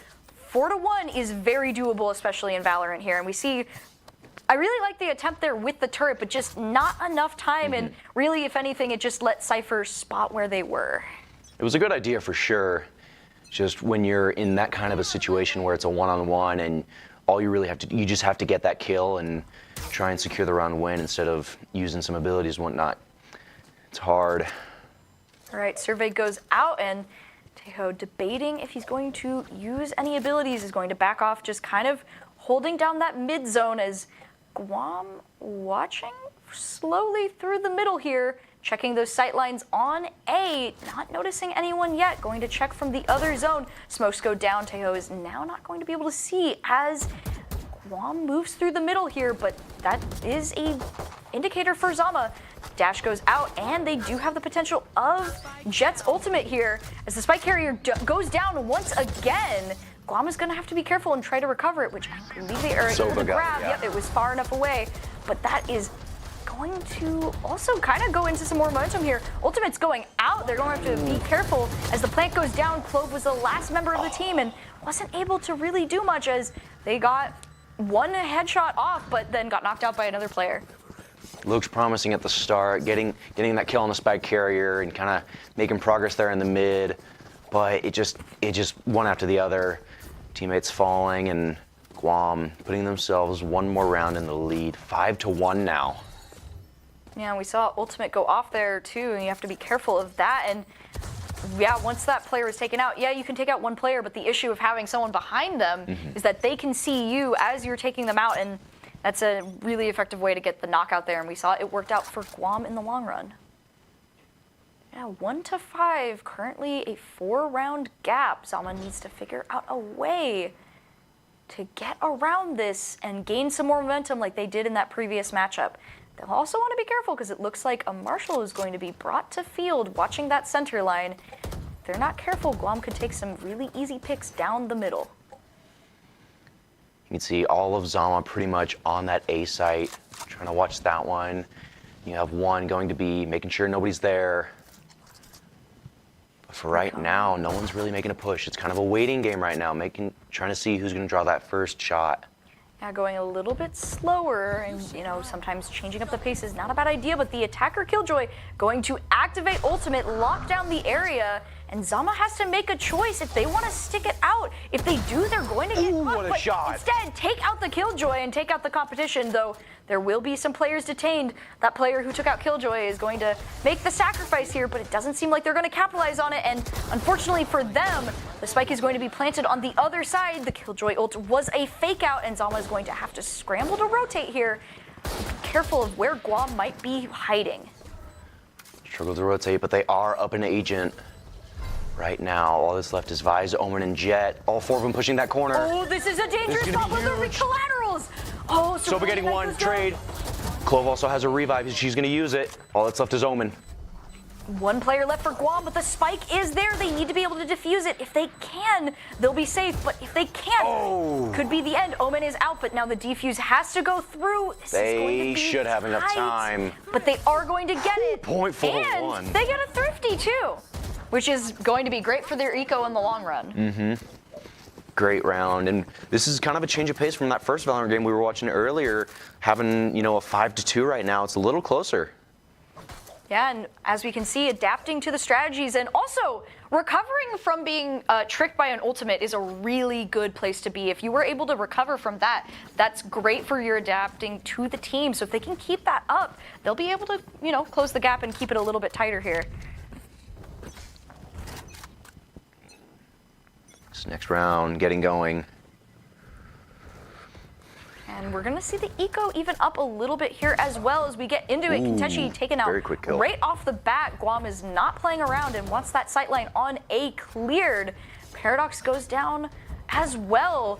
4-1 is very doable, especially in Valorant here. And we see, I really like the attempt there with the turret, but just not enough time. And really, if anything, it just let Cypher spot where they were. It was a good idea for sure. Just when you're in that kind of a situation where it's a one-on-one and all you really have to, you just have to get that kill and try and secure the round win instead of using some abilities and whatnot. It's hard. All right, Survey goes out, and Tejo debating if he's going to use any abilities, is going to back off, just kind of holding down that mid zone as Guam watching slowly through the middle here, checking those sight lines on A, not noticing anyone yet, going to check from the other zone. Smokes go down. Tejo is now not going to be able to see as Guam moves through the middle here, but that is a indicator for Zama. Dash goes out, and they do have the potential of Jet's ultimate here as the spike carrier goes down once again. Guam is going to have to be careful and try to recover it, which I believe they are able to grab. Yeah. Yep, it was far enough away, but that is going to also kind of go into some more momentum here. Ultimate's going out. They're going to have to be careful as the plant goes down. Clove was the last member of the team and wasn't able to really do much as they got one headshot off, but then got knocked out by another player. Looks promising at the start, getting that kill on the spike carrier and kind of making progress there in the mid, but it just one after the other. Teammates falling and Guam putting themselves one more round in the lead, 5-1 now. Yeah, we saw ultimate go off there too, and you have to be careful of that. And yeah, once that player is taken out, yeah, you can take out one player, but the issue of having someone behind them is that they can see you as you're taking them out, and that's a really effective way to get the knockout there, and we saw it worked out for Guam in the long run. Yeah, 1-5, currently a 4-round gap. Zama needs to figure out a way to get around this and gain some more momentum like they did in that previous matchup. They'll also want to be careful because it looks like a Marshall is going to be brought to field watching that center line. If they're not careful, Guam could take some really easy picks down the middle. You can see all of Zama pretty much on that A site, trying to watch that one. You have one going to be making sure nobody's there. But for right now, no one's really making a push. It's kind of a waiting game right now, trying to see who's going to draw that first shot. Yeah, going a little bit slower and, sometimes changing up the pace is not a bad idea, but the attacker Killjoy going to activate ultimate, lock down the area, and Zama has to make a choice if they want to stick it out. If they do, they're going to get caught. What a but shot. Instead, take out the Killjoy and take out the competition, though there will be some players detained. That player who took out Killjoy is going to make the sacrifice here, but it doesn't seem like they're going to capitalize on it, and unfortunately for them, the spike is going to be planted on the other side. The Killjoy ult was a fake out, and Zama is going to have to scramble to rotate here. Be careful of where Guam might be hiding. Struggle to rotate, but they are up an agent. Right now, all that's left is Vise, Omen, and Jet. All four of them pushing that corner. Oh, this is a dangerous spot with the collaterals. Oh, so Soba getting one, trade. Clove also has a revive. She's going to use it. All that's left is Omen. One player left for Guam, but the spike is there. They need to be able to defuse it. If they can, they'll be safe. But if they can't, could be the end. Omen is out, but now the defuse has to go through. This is going to be should have enough tight, time. But they are going to get it. Point for and they get a thrifty, too, which is going to be great for their eco in the long run. Great round, and this is kind of a change of pace from that first Valorant game we were watching earlier. Having, a 5-2 right now, it's a little closer. Yeah, and as we can see, adapting to the strategies and also recovering from being tricked by an ultimate is a really good place to be. If you were able to recover from that, that's great for your adapting to the team. So if they can keep that up, they'll be able to, close the gap and keep it a little bit tighter here. This next round, getting going. And we're going to see the eco even up a little bit here as well as we get into it. Kintechi taken out very quick kill. right off the bat. Guam is not playing around and wants that sightline on A cleared. Paradox goes down as well.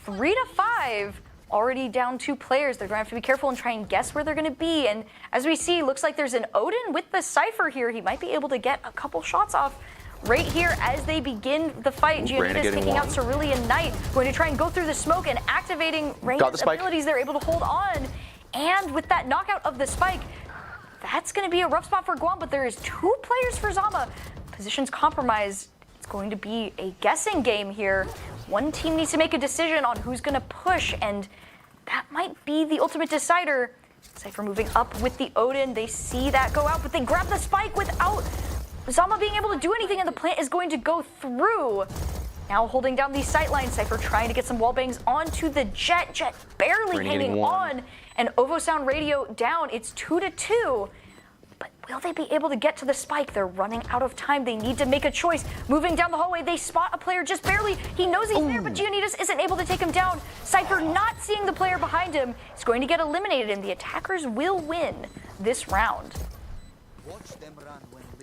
3-5. Already down 2 players. They're going to have to be careful and try and guess where they're going to be. And as we see, looks like there's an Odin with the Cypher here. He might be able to get a couple shots off right here as they begin the fight. Gianita's taking out Cerulean Knight, going to try and go through the smoke and activating Reyna's abilities. They're able to hold on. And with that knockout of the spike, that's going to be a rough spot for Guam, but there is 2 players for Zama. Positions compromised. It's going to be a guessing game here. One team needs to make a decision on who's going to push, and that might be the ultimate decider. Cypher moving up with the Odin. They see that go out, but they grab the spike without Zama being able to do anything, and the plant is going to go through. Now holding down these sight lines, Cypher trying to get some wall bangs onto the Jet. Jet barely hanging on, and Ovo Sound Radio down. It's 2-2. But will they be able to get to the spike? They're running out of time. They need to make a choice. Moving down the hallway, they spot a player just barely. He knows he's there, but Giannitas isn't able to take him down. Cypher not seeing the player behind him. He's going to get eliminated, and the attackers will win this round.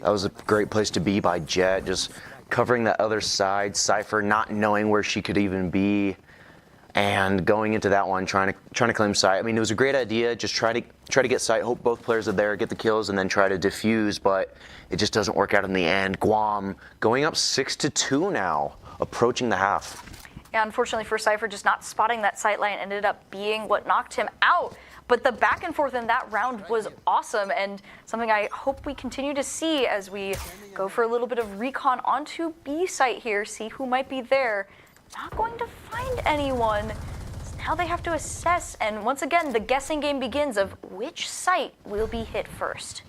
That was a great place to be by Jet, just covering that other side. Cypher not knowing where she could even be, and going into that one trying to claim sight. I mean, it was a great idea. Just try to get sight. Hope both players are there, get the kills, and then try to defuse. But it just doesn't work out in the end. Guam going up 6-2 now, approaching the half. Yeah, unfortunately for Cypher, just not spotting that sight line ended up being what knocked him out. But the back and forth in that round was awesome, and something I hope we continue to see as we go for a little bit of recon onto B site here, see who might be there. Not going to find anyone. So now they have to assess, and once again, the guessing game begins of which site will be hit first.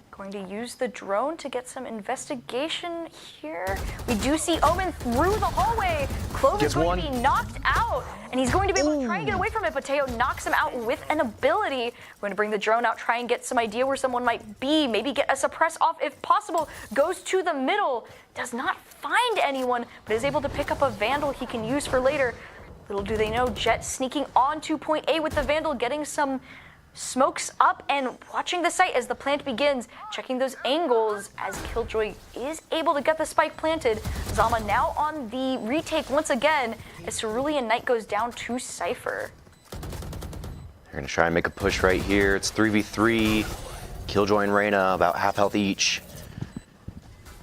Going to use the drone to get some investigation here. We do see Omen through the hallway. Clove is going to be knocked out, and he's going to be able to try and get away from it, but Teo knocks him out with an ability. We're going to bring the drone out, try and get some idea where someone might be, maybe get a suppress off if possible. Goes to the middle, does not find anyone, but is able to pick up a Vandal he can use for later. Little do they know, Jet sneaking on to point A with the Vandal, getting some smokes up and watching the site as the plant begins, checking those angles as Killjoy is able to get the spike planted. Zama now on the retake once again as Cerulean Knight goes down to Cypher. They're going to try and make a push right here. It's 3v3. Killjoy and Reyna about half health each.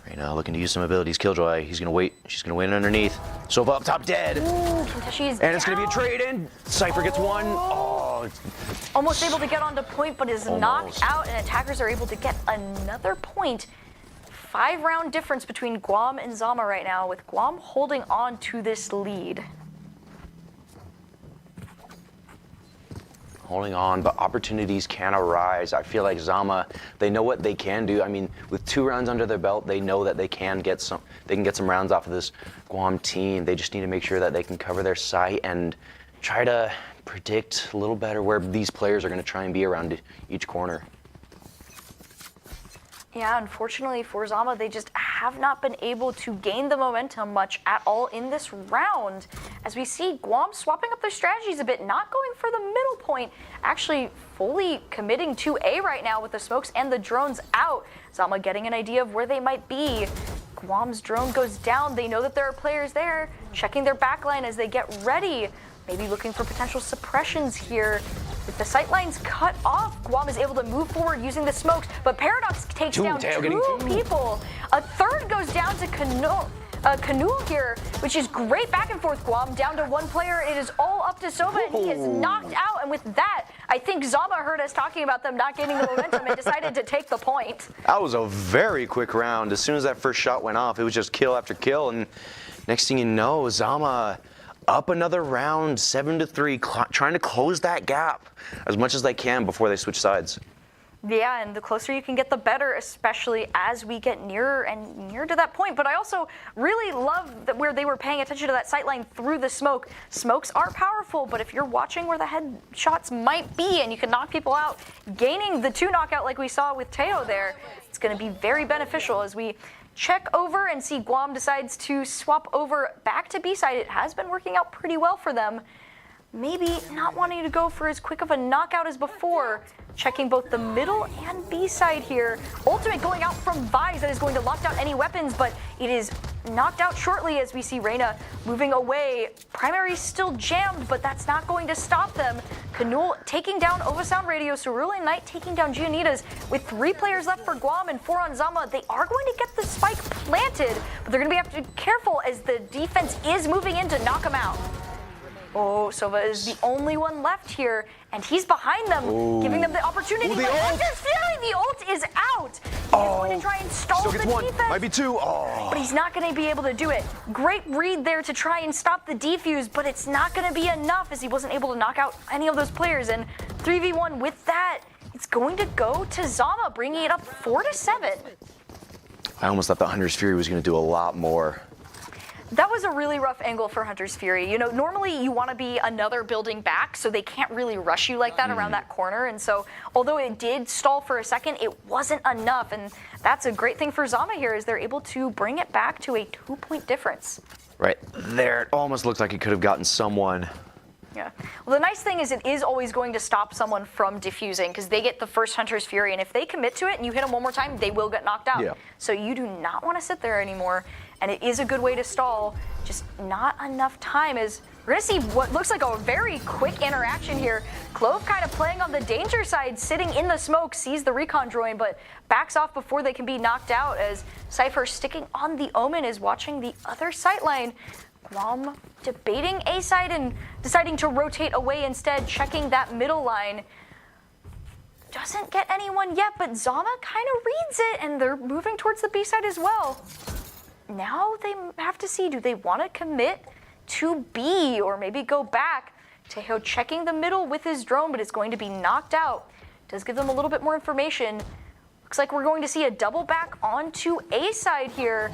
Reyna looking to use some abilities. Killjoy, he's going to wait. She's going to wait underneath. Sova up top dead. Ooh, Kinteshi's and it's going to be a down. trade in. Cypher gets one. Oh. Almost able to get onto point, but is knocked out, and attackers are able to get another point. 5-round difference between Guam and Zama right now, with Guam holding on to this lead. Holding on, but opportunities can arise. I feel like Zama, they know what they can do. I mean, with 2 rounds under their belt, they know that they can get some rounds off of this Guam team. They just need to make sure that they can cover their sight and try to predict a little better where these players are going to try and be around each corner. Yeah, unfortunately for Zama, they just have not been able to gain the momentum much at all in this round. As we see Guam swapping up their strategies a bit, not going for the middle point, actually fully committing to A right now with the smokes and the drones out. Zama getting an idea of where they might be. Guam's drone goes down. They know that there are players there, checking their backline as they get ready. Maybe looking for potential suppressions here. With the sight lines cut off, Guam is able to move forward using the smokes, but Paradox takes down 2 people. A third goes down to Canoe here, which is great back and forth. Guam down to 1 player. It is all up to Sova, and he is knocked out. And with that, I think Zama heard us talking about them not gaining the momentum and decided to take the point. That was a very quick round. As soon as that first shot went off, it was just kill after kill, and next thing you know, Zama up another round, 7-3, trying to close that gap as much as they can before they switch sides. Yeah, and the closer you can get, the better, especially as we get nearer and nearer to that point. But I also really love that where they were paying attention to that sightline through the smoke. Smokes are powerful, but if you're watching where the headshots might be and you can knock people out, gaining the 2 knockout like we saw with Teo there, it's going to be very beneficial as we check over and see Guam decides to swap over back to B side. It has been working out pretty well for them. maybe not wanting to go for as quick of a knockout as before. Checking both the middle and B side here. Ultimate going out from Vise, that is going to lock down any weapons, but it is knocked out shortly as we see Reyna moving away. Primary still jammed, but that's not going to stop them. Canul taking down Ovasound Radio, Cerulean Knight taking down Giannitas. With 3 players left for Guam and 4 on Zama, they are going to get the spike planted, but they're going to have to be careful as the defense is moving in to knock them out. Oh, Sova is the only one left here, and he's behind them, giving them the opportunity. The but ult! Hunter's Fury, the ult is out. He's going to try and stall Still the gets one. defense. Might be 2. Oh. But he's not going to be able to do it. Great read there to try and stop the defuse, but it's not going to be enough as he wasn't able to knock out any of those players. And 3v1 with that, it's going to go to Zama, bringing it up 4-7. I almost thought the Hunter's Fury was going to do a lot more. That was a really rough angle for Hunter's Fury. You know, normally you want to be another building back, so they can't really rush you like that around that corner. And so, although it did stall for a second, it wasn't enough. And that's a great thing for Zama here, is they're able to bring it back to a 2-point difference. Right there, it almost looked like it could have gotten someone. Yeah. Well, the nice thing is it is always going to stop someone from defusing, because they get the first Hunter's Fury, and if they commit to it and you hit them one more time, they will get knocked out. Yeah. So you do not want to sit there anymore, and it is a good way to stall. Just not enough time, as we're going to see what looks like a very quick interaction here. Clove kind of playing on the danger side, sitting in the smoke, sees the recon drone, but backs off before they can be knocked out, as Cypher sticking on the Omen is watching the other sight line. Guam debating A side and deciding to rotate away instead, checking that middle line. Doesn't get anyone yet, but Zama kind of reads it, and they're moving towards the B side as well. Now they have to see, do they want to commit to B or maybe go back? Tejo checking the middle with his drone, but it's going to be knocked out. Does give them a little bit more information. Looks like we're going to see a double back onto A side here.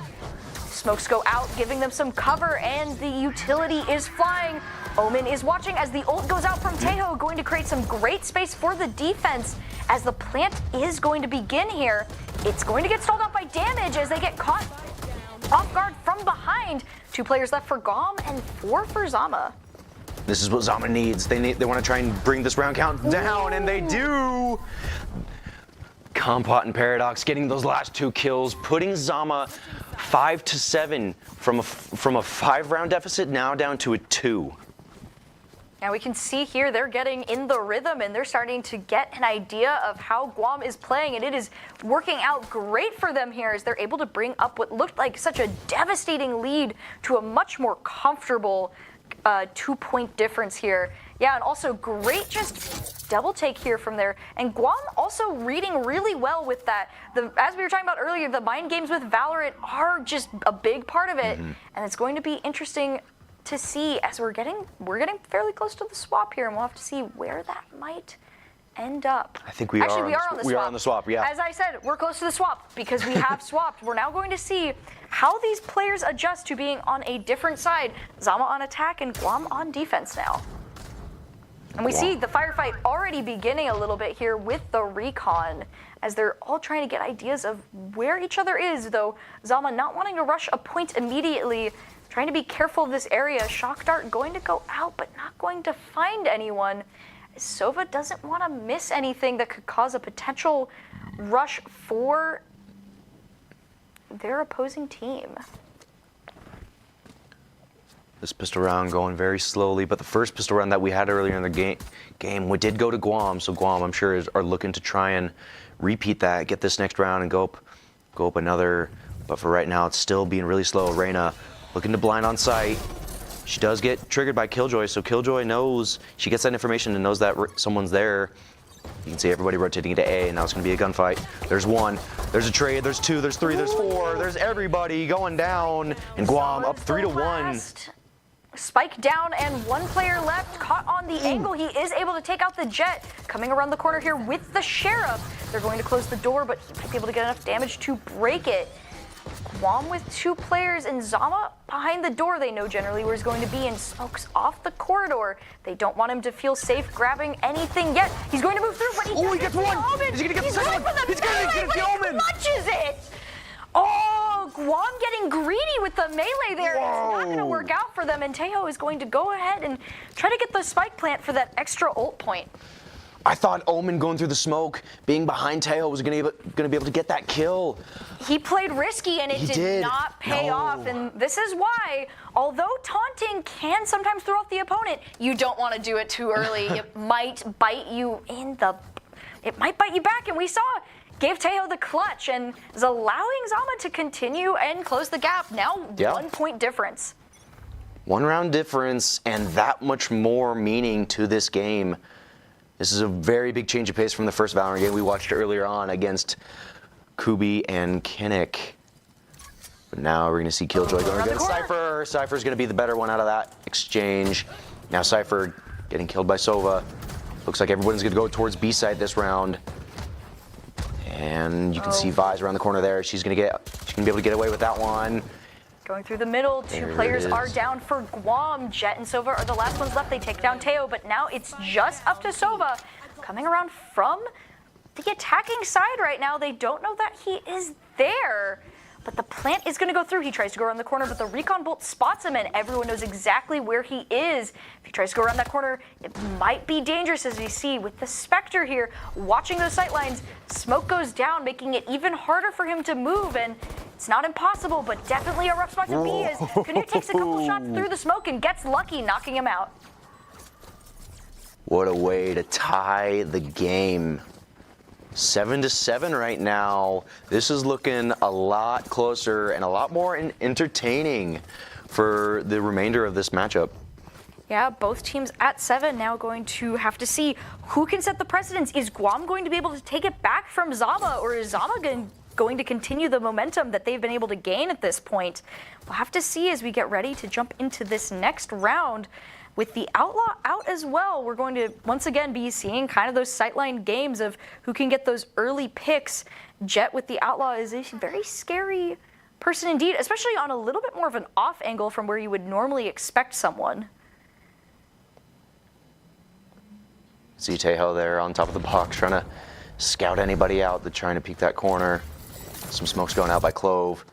Smokes go out, giving them some cover, and the utility is flying. Omen is watching as the ult goes out from Tejo, going to create some great space for the defense as the plant is going to begin here. It's going to get stalled out by damage as they get caught off guard from behind. 2 players left for Guam and 4 for Zama. This is what Zama needs. They want to try and bring this round count down, and they do. Compot and Paradox getting those last 2 kills, putting Zama 5-7 from a 5-round deficit now down to a 2. Now we can see here they're getting in the rhythm, and they're starting to get an idea of how Guam is playing, and it is working out great for them here as they're able to bring up what looked like such a devastating lead to a much more comfortable 2-point difference here. Yeah, and also great just double take here from there. And Guam also reading really well with that. As we were talking about earlier, the mind games with Valorant are just a big part of it. And it's going to be interesting to see as we're getting fairly close to the swap here, and we'll have to see where that might end up. I think we are on the swap. We are on the swap, yeah. As I said, we're close to the swap because we have swapped. We're now going to see how these players adjust to being on a different side. Zama on attack and Guam on defense now. And we see the firefight already beginning a little bit here with the recon as they're all trying to get ideas of where each other is, though Zama not wanting to rush a point immediately, trying to be careful of this area. Shock Dart going to go out but not going to find anyone. Sova doesn't want to miss anything that could cause a potential rush for their opposing team. This pistol round going very slowly, but the first pistol round that we had earlier in the game we did go to Guam, so Guam I'm sure are looking to try and repeat that, get this next round and go up another, but for right now it's still being really slow. Reyna looking to blind on sight. She does get triggered by Killjoy, so Killjoy knows, she gets that information and knows that someone's there. You can see everybody rotating into A, and now it's going to be a gunfight. There's 1, there's a trade, there's 2, there's 3, there's 4, there's everybody going down, and Guam up 3-1. Spike down and 1 player left, caught on the angle. He is able to take out the Jet, coming around the corner here with the Sheriff. They're going to close the door, but he might be able to get enough damage to break it. Guam with 2 players and Zama behind the door they know generally where he's going to be, and Smokes off the corridor. They don't want him to feel safe grabbing anything yet. He's going to move through, but he gets 1! Is he going to get the second one? He's going to get the Omen! He clutches it! Oh, Guam getting greedy with the melee there. Whoa. It's not going to work out for them, and Taeho is going to go ahead and try to get the spike plant for that extra ult point. I thought Omen going through the smoke, being behind Taeho, was going to be able to get that kill. He played risky, and it did not pay off, and this is why, although taunting can sometimes throw off the opponent, you don't want to do it too early. It might bite you it might bite you back, and we saw gave Taeho the clutch and is allowing Zama to continue and close the gap. Now 1 point difference. 1 round difference and that much more meaning to this game. This is a very big change of pace from the first Valorant game we watched earlier on against Kubi and Kinnick. But now we're going to see Killjoy going against Cypher. Cypher's going to be the better one out of that exchange. Now Cypher getting killed by Sova. Looks like everyone's going to go towards B side this round. And you can see Vise around the corner there. She's going to be able to get away with that one. Going through the middle, two players are down for Guam. Jet and Sova are the last ones left. They take down Taeho, but now it's just up to Sova. Coming around from the attacking side right now. They don't know that he is there, but the plant is going to go through. He tries to go around the corner, but the recon bolt spots him, and everyone knows exactly where he is. If he tries to go around that corner, it might be dangerous, as we see with the Spectre here watching those sight lines. Smoke goes down, making it even harder for him to move, and it's not impossible, but definitely a rough spot to be as Canute takes a couple shots through the smoke and gets lucky, knocking him out. What a way to tie the game. 7-7 right now. This is looking a lot closer and a lot more entertaining for the remainder of this matchup. Yeah, both teams at 7 now going to have to see who can set the precedence. Is Guam going to be able to take it back from Zama, or is Zama going to continue the momentum that they've been able to gain at this point? We'll have to see as we get ready to jump into this next round. With the Outlaw out as well, we're going to once again be seeing kind of those sightline games of who can get those early picks. Jet with the Outlaw is a very scary person indeed, especially on a little bit more of an off angle from where you would normally expect someone. See Taeho there on top of the box trying to scout anybody out that's trying to peek that corner. Some smoke's going out by Clove.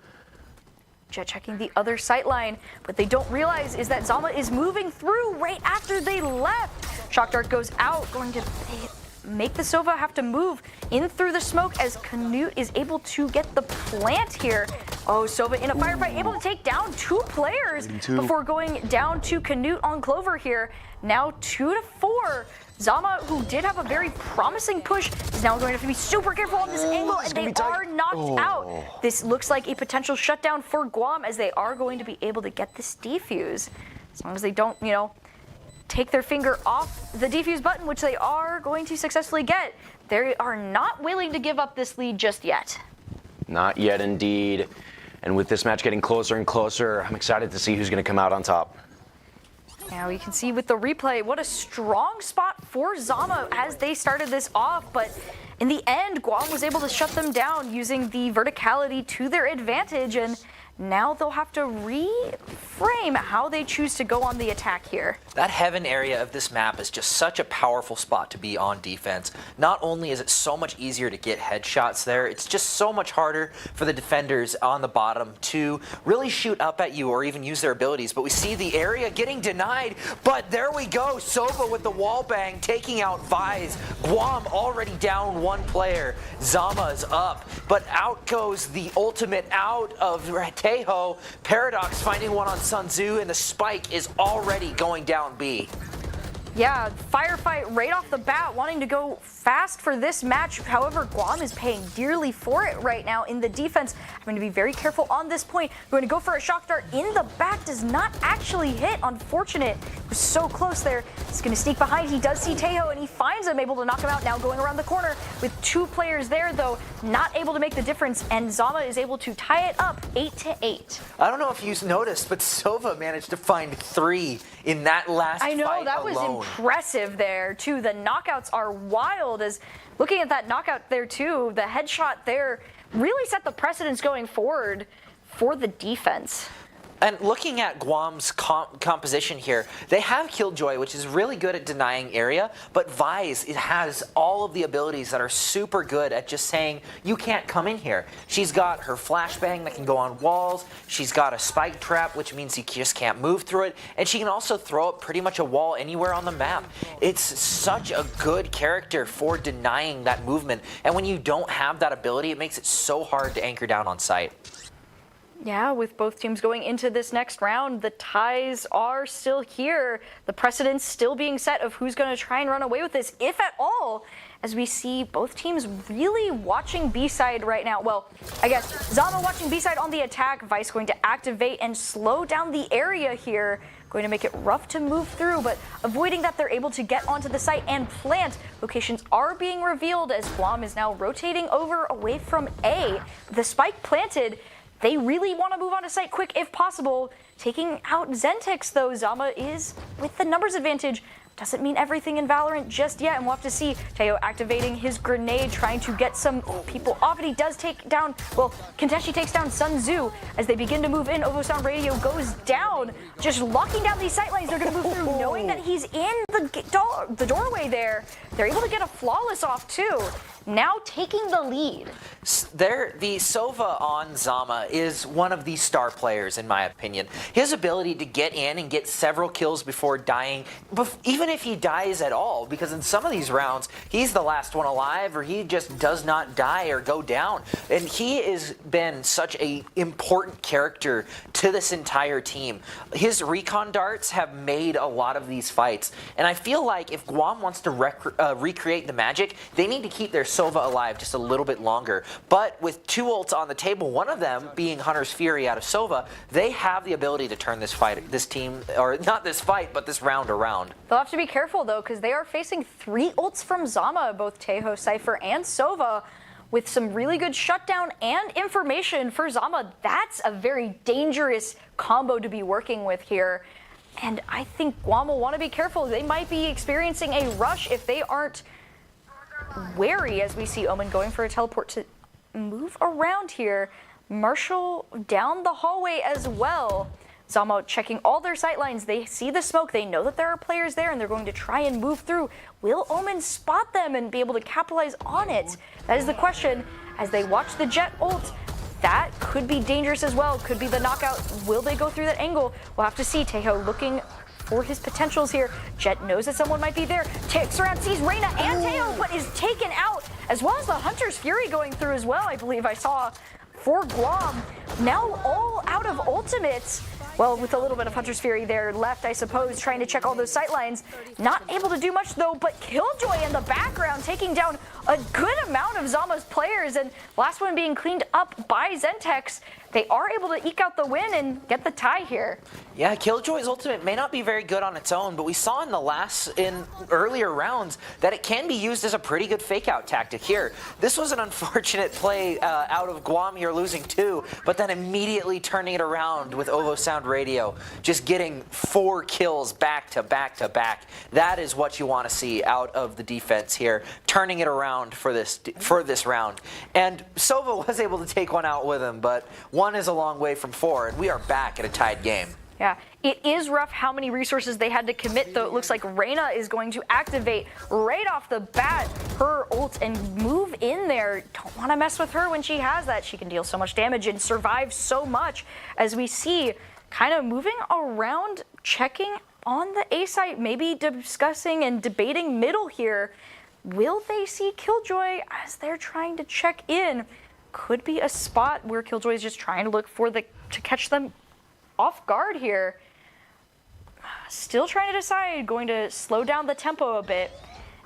Jet checking the other sight line. What they don't realize is that Zama is moving through right after they left. Shock Dart goes out, going to make the Sova have to move in through the smoke as Canute is able to get the plant here. Oh, Sova in a firefight, able to take down 2 players before going down to Canute on Clover here. Now 2-4. Zama, who did have a very promising push, is now going to have to be super careful on this angle, and they are knocked out. This looks like a potential shutdown for Guam, as they are going to be able to get this defuse. As long as they don't, take their finger off the defuse button, which they are going to successfully get. They are not willing to give up this lead just yet. Not yet, indeed. And with this match getting closer and closer, I'm excited to see who's going to come out on top. Now you can see with the replay what a strong spot for Zama as they started this off, but in the end Guam was able to shut them down using the verticality to their advantage, and now they'll have to reframe how they choose to go on the attack here. That heaven area of this map is just such a powerful spot to be on defense. Not only is it so much easier to get headshots there, it's just so much harder for the defenders on the bottom to really shoot up at you or even use their abilities. But we see the area getting denied, but there we go. Sova with the wall bang taking out Vise. Guam already down 1 player. Zama's up, but out goes the ultimate out of Taeho. Paradox finding one on Sun Tzu, and the spike is already going down B. Yeah, firefight right off the bat, wanting to go fast for this match. However, Guam is paying dearly for it right now in the defense. I'm going to be very careful on this point. We're going to go for a shock dart in the back. Does not actually hit. Unfortunate. Was so close there. He's going to sneak behind. He does see Taeho, and he finds him, able to knock him out. Now going around the corner with 2 players there, though, not able to make the difference, and Zama is able to tie it up 8-8. I don't know if you noticed, but Sova managed to find 3 in that last fight alone. I know, that was impressive there, too. The knockouts are wild, as looking at that knockout there, too, the headshot there really set the precedence going forward for the defense. And looking at Guam's composition here, they have Killjoy, which is really good at denying area, but Vise has all of the abilities that are super good at just saying, you can't come in here. She's got her flashbang that can go on walls, she's got a spike trap, which means you just can't move through it, and she can also throw up pretty much a wall anywhere on the map. It's such a good character for denying that movement, and when you don't have that ability, it makes it so hard to anchor down on site. Yeah, with both teams going into this next round, the ties are still here. The precedent's still being set of who's going to try and run away with this, if at all, as we see both teams really watching B-side right now. Well, I guess Zama watching B-side on the attack, Vice going to activate and slow down the area here, going to make it rough to move through, but avoiding that, they're able to get onto the site and plant. Locations are being revealed as Guam is now rotating over away from A. The spike planted. They really want to move on to site quick if possible. Taking out Zentex, though, Zama is with the numbers advantage. Doesn't mean everything in Valorant just yet, and we'll have to see Teo activating his grenade, trying to get some people off, and he does take down, well, Kenteshi takes down Sun Tzu as they begin to move in. Ovo Sound Radio goes down, just locking down these sightlines. They're going to move through, knowing that he's in the doorway there. They're able to get a flawless off, too. Now taking the lead. The Sova on Zama is one of the star players, in my opinion. His ability to get in and get several kills before dying, even if he dies at all, because in some of these rounds, he's the last one alive, or he just does not die or go down. And he has been such an important character to this entire team. His recon darts have made a lot of these fights, and I feel like if Guam wants to recreate the magic, they need to keep their Sova alive just a little bit longer. But with two ults on the table, one of them being Hunter's Fury out of Sova, they have the ability to turn this team, or not this fight, but this round around. They'll have to be careful, though, because they are facing 3 ults from Zama, both Tejo, Cypher, and Sova, with some really good shutdown and information for Zama. That's a very dangerous combo to be working with here. And I think Guam will want to be careful. They might be experiencing a rush if they aren't wary, as we see Omen going for a teleport to move around here. Marshall down the hallway as well. Zama checking all their sightlines. They see the smoke. They know that there are players there, and they're going to try and move through. Will Omen spot them and be able to capitalize on it? That is the question. As they watch the Jet ult, that could be dangerous as well. Could be the knockout. Will they go through that angle? We'll have to see. Tejo looking for his potentials here. Jet knows that someone might be there. Takes around, sees Reyna and Teo, but is taken out, as well as the Hunter's Fury going through as well, I believe I saw, for Guam. Now all out of ultimates. Well, with a little bit of Hunter's Fury there left, I suppose, trying to check all those sightlines. Not able to do much, though, but Killjoy in the background, taking down a good amount of Zama's players, and last one being cleaned up by Zentex. They are able to eke out the win and get the tie here. Yeah, Killjoy's ultimate may not be very good on its own, but we saw in earlier rounds that it can be used as a pretty good fake-out tactic here. This was an unfortunate play out of Guam here, losing 2, but then immediately turning it around with Ovo Sound Radio, just getting 4 kills back to back to back. That is what you want to see out of the defense here, turning it around for this round. And Sova was able to take one out with him, but 1 is a long way from 4, and we are back at a tied game. Yeah, it is rough how many resources they had to commit, though. It looks like Reyna is going to activate right off the bat her ult and move in there. Don't want to mess with her when she has that. She can deal so much damage and survive so much, as we see kind of moving around, checking on the A site, maybe discussing and debating middle here. Will they see Killjoy as they're trying to check in? Could be a spot where Killjoy is just trying to look for to catch them off guard here. Still trying to decide, going to slow down the tempo a bit.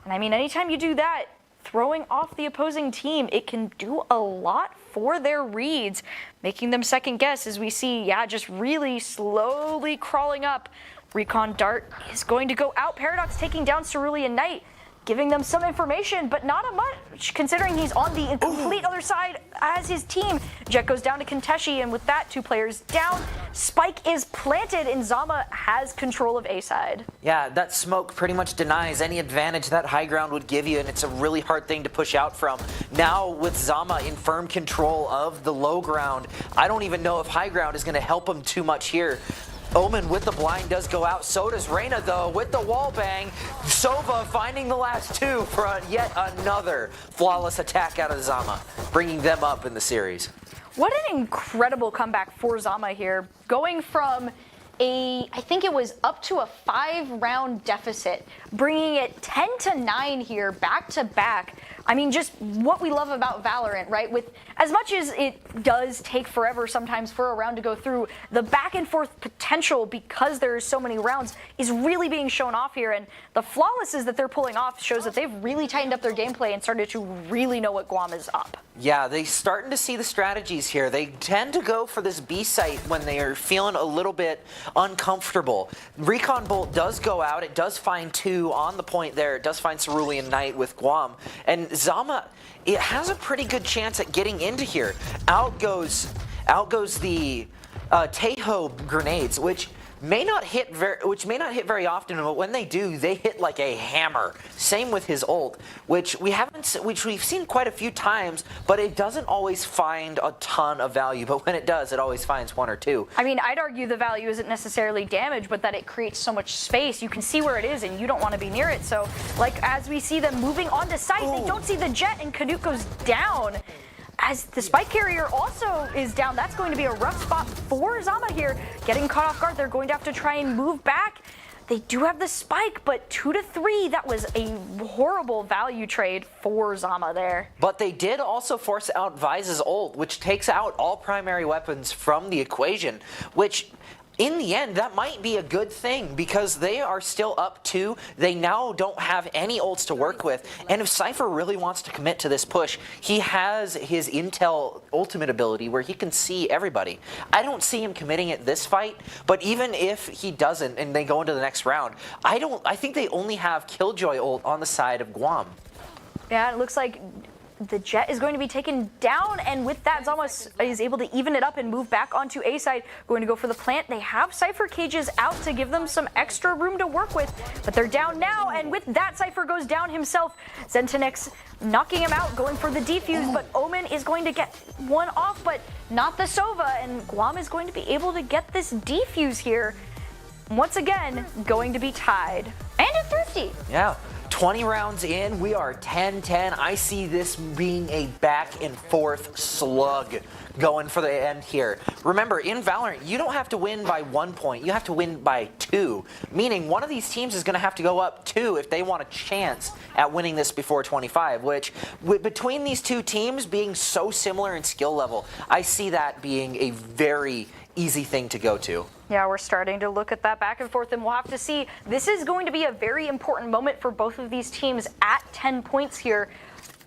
And I mean, anytime you do that, throwing off the opposing team, it can do a lot for their reads, making them second guess, as we see, yeah, just really slowly crawling up. Recon Dart is going to go out. Paradox taking down Cerulean Knight, giving them some information, but not a much, considering he's on the complete other side as his team. Jet goes down to Kenteshi, and with that, 2 players down. Spike is planted, and Zama has control of A side. Yeah, that smoke pretty much denies any advantage that high ground would give you, and it's a really hard thing to push out from. Now with Zama in firm control of the low ground, I don't even know if high ground is going to help him too much here. Omen with the blind does go out. So does Reyna, though, with the wall bang. Sova finding the last 2 for yet another flawless attack out of Zama, bringing them up in the series. What an incredible comeback for Zama here. Going from I think it was up to a 5-round deficit, bringing it 10-9 here, back to back. I mean, just what we love about Valorant, right? With as much as it does take forever sometimes for a round to go through, the back and forth potential, because there's so many rounds, is really being shown off here. And the flawlesses that they're pulling off shows that they've really tightened up their gameplay and started to really know what Guam is up. Yeah, they're starting to see the strategies here. They tend to go for this B site when they are feeling a little bit uncomfortable. Recon Bolt does go out. It does find 2 on the point there. It does find Cerulean Knight with Guam. And Zama, it has a pretty good chance at getting into here. Out goes the Tejo grenades, which may not hit very often, but when they do, they hit like a hammer. Same with his ult, which we've seen quite a few times, but it doesn't always find a ton of value. But when it does, it always finds 1 or 2. I mean, I'd argue the value isn't necessarily damage, but that it creates so much space. You can see where it is, and you don't want to be near it. So, like, as we see them moving onto site, they don't see the Jet, and Canute goes down. As the Spike Carrier also is down, that's going to be a rough spot for Zama here. Getting caught off guard, they're going to have to try and move back. They do have the Spike, but 2 to 3, that was a horrible value trade for Zama there. But they did also force out Vize's ult, which takes out all primary weapons from the equation, which in the end, that might be a good thing because they are still up 2. They now don't have any ults to work with. And if Cypher really wants to commit to this push, he has his Intel ultimate ability where he can see everybody. I don't see him committing it this fight, but even if he doesn't and they go into the next round, I think they only have Killjoy ult on the side of Guam. Yeah, it looks like the Jet is going to be taken down, and with that, Zama is able to even it up and move back onto A side. Going to go for the plant. They have Cypher cages out to give them some extra room to work with, but they're down now, and with that, Cypher goes down himself. Zentinix knocking him out, going for the defuse, but Omen is going to get 1 off, but not the Sova, and Guam is going to be able to get this defuse here. Once again, going to be tied. And a thirsty. Yeah. 20 rounds in, we are 10-10. I see this being a back and forth slug going for the end here. Remember, in Valorant, you don't have to win by 1 point. You have to win by 2, meaning one of these teams is going to have to go up 2 if they want a chance at winning this before 25, which between these 2 teams being so similar in skill level, I see that being a very easy thing to go to. Yeah, we're starting to look at that back and forth, and we'll have to see. This is going to be a very important moment for both of these teams at 10 points here.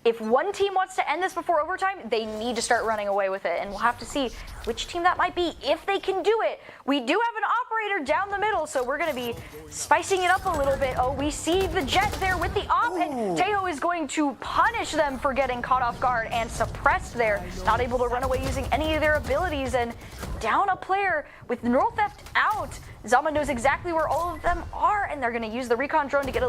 If one team wants to end this before overtime, they need to start running away with it, and we'll have to see which team that might be if they can do it. We do have an operator down the middle, so we're going to be spicing it up a little bit. Oh, we see the Jet there with the op, and Tejo is going to punish them for getting caught off guard and suppressed there, not able to run away using any of their abilities, and down a player with Neural Theft out. Zama knows exactly where all of them are, and they're going to use the recon drone to get a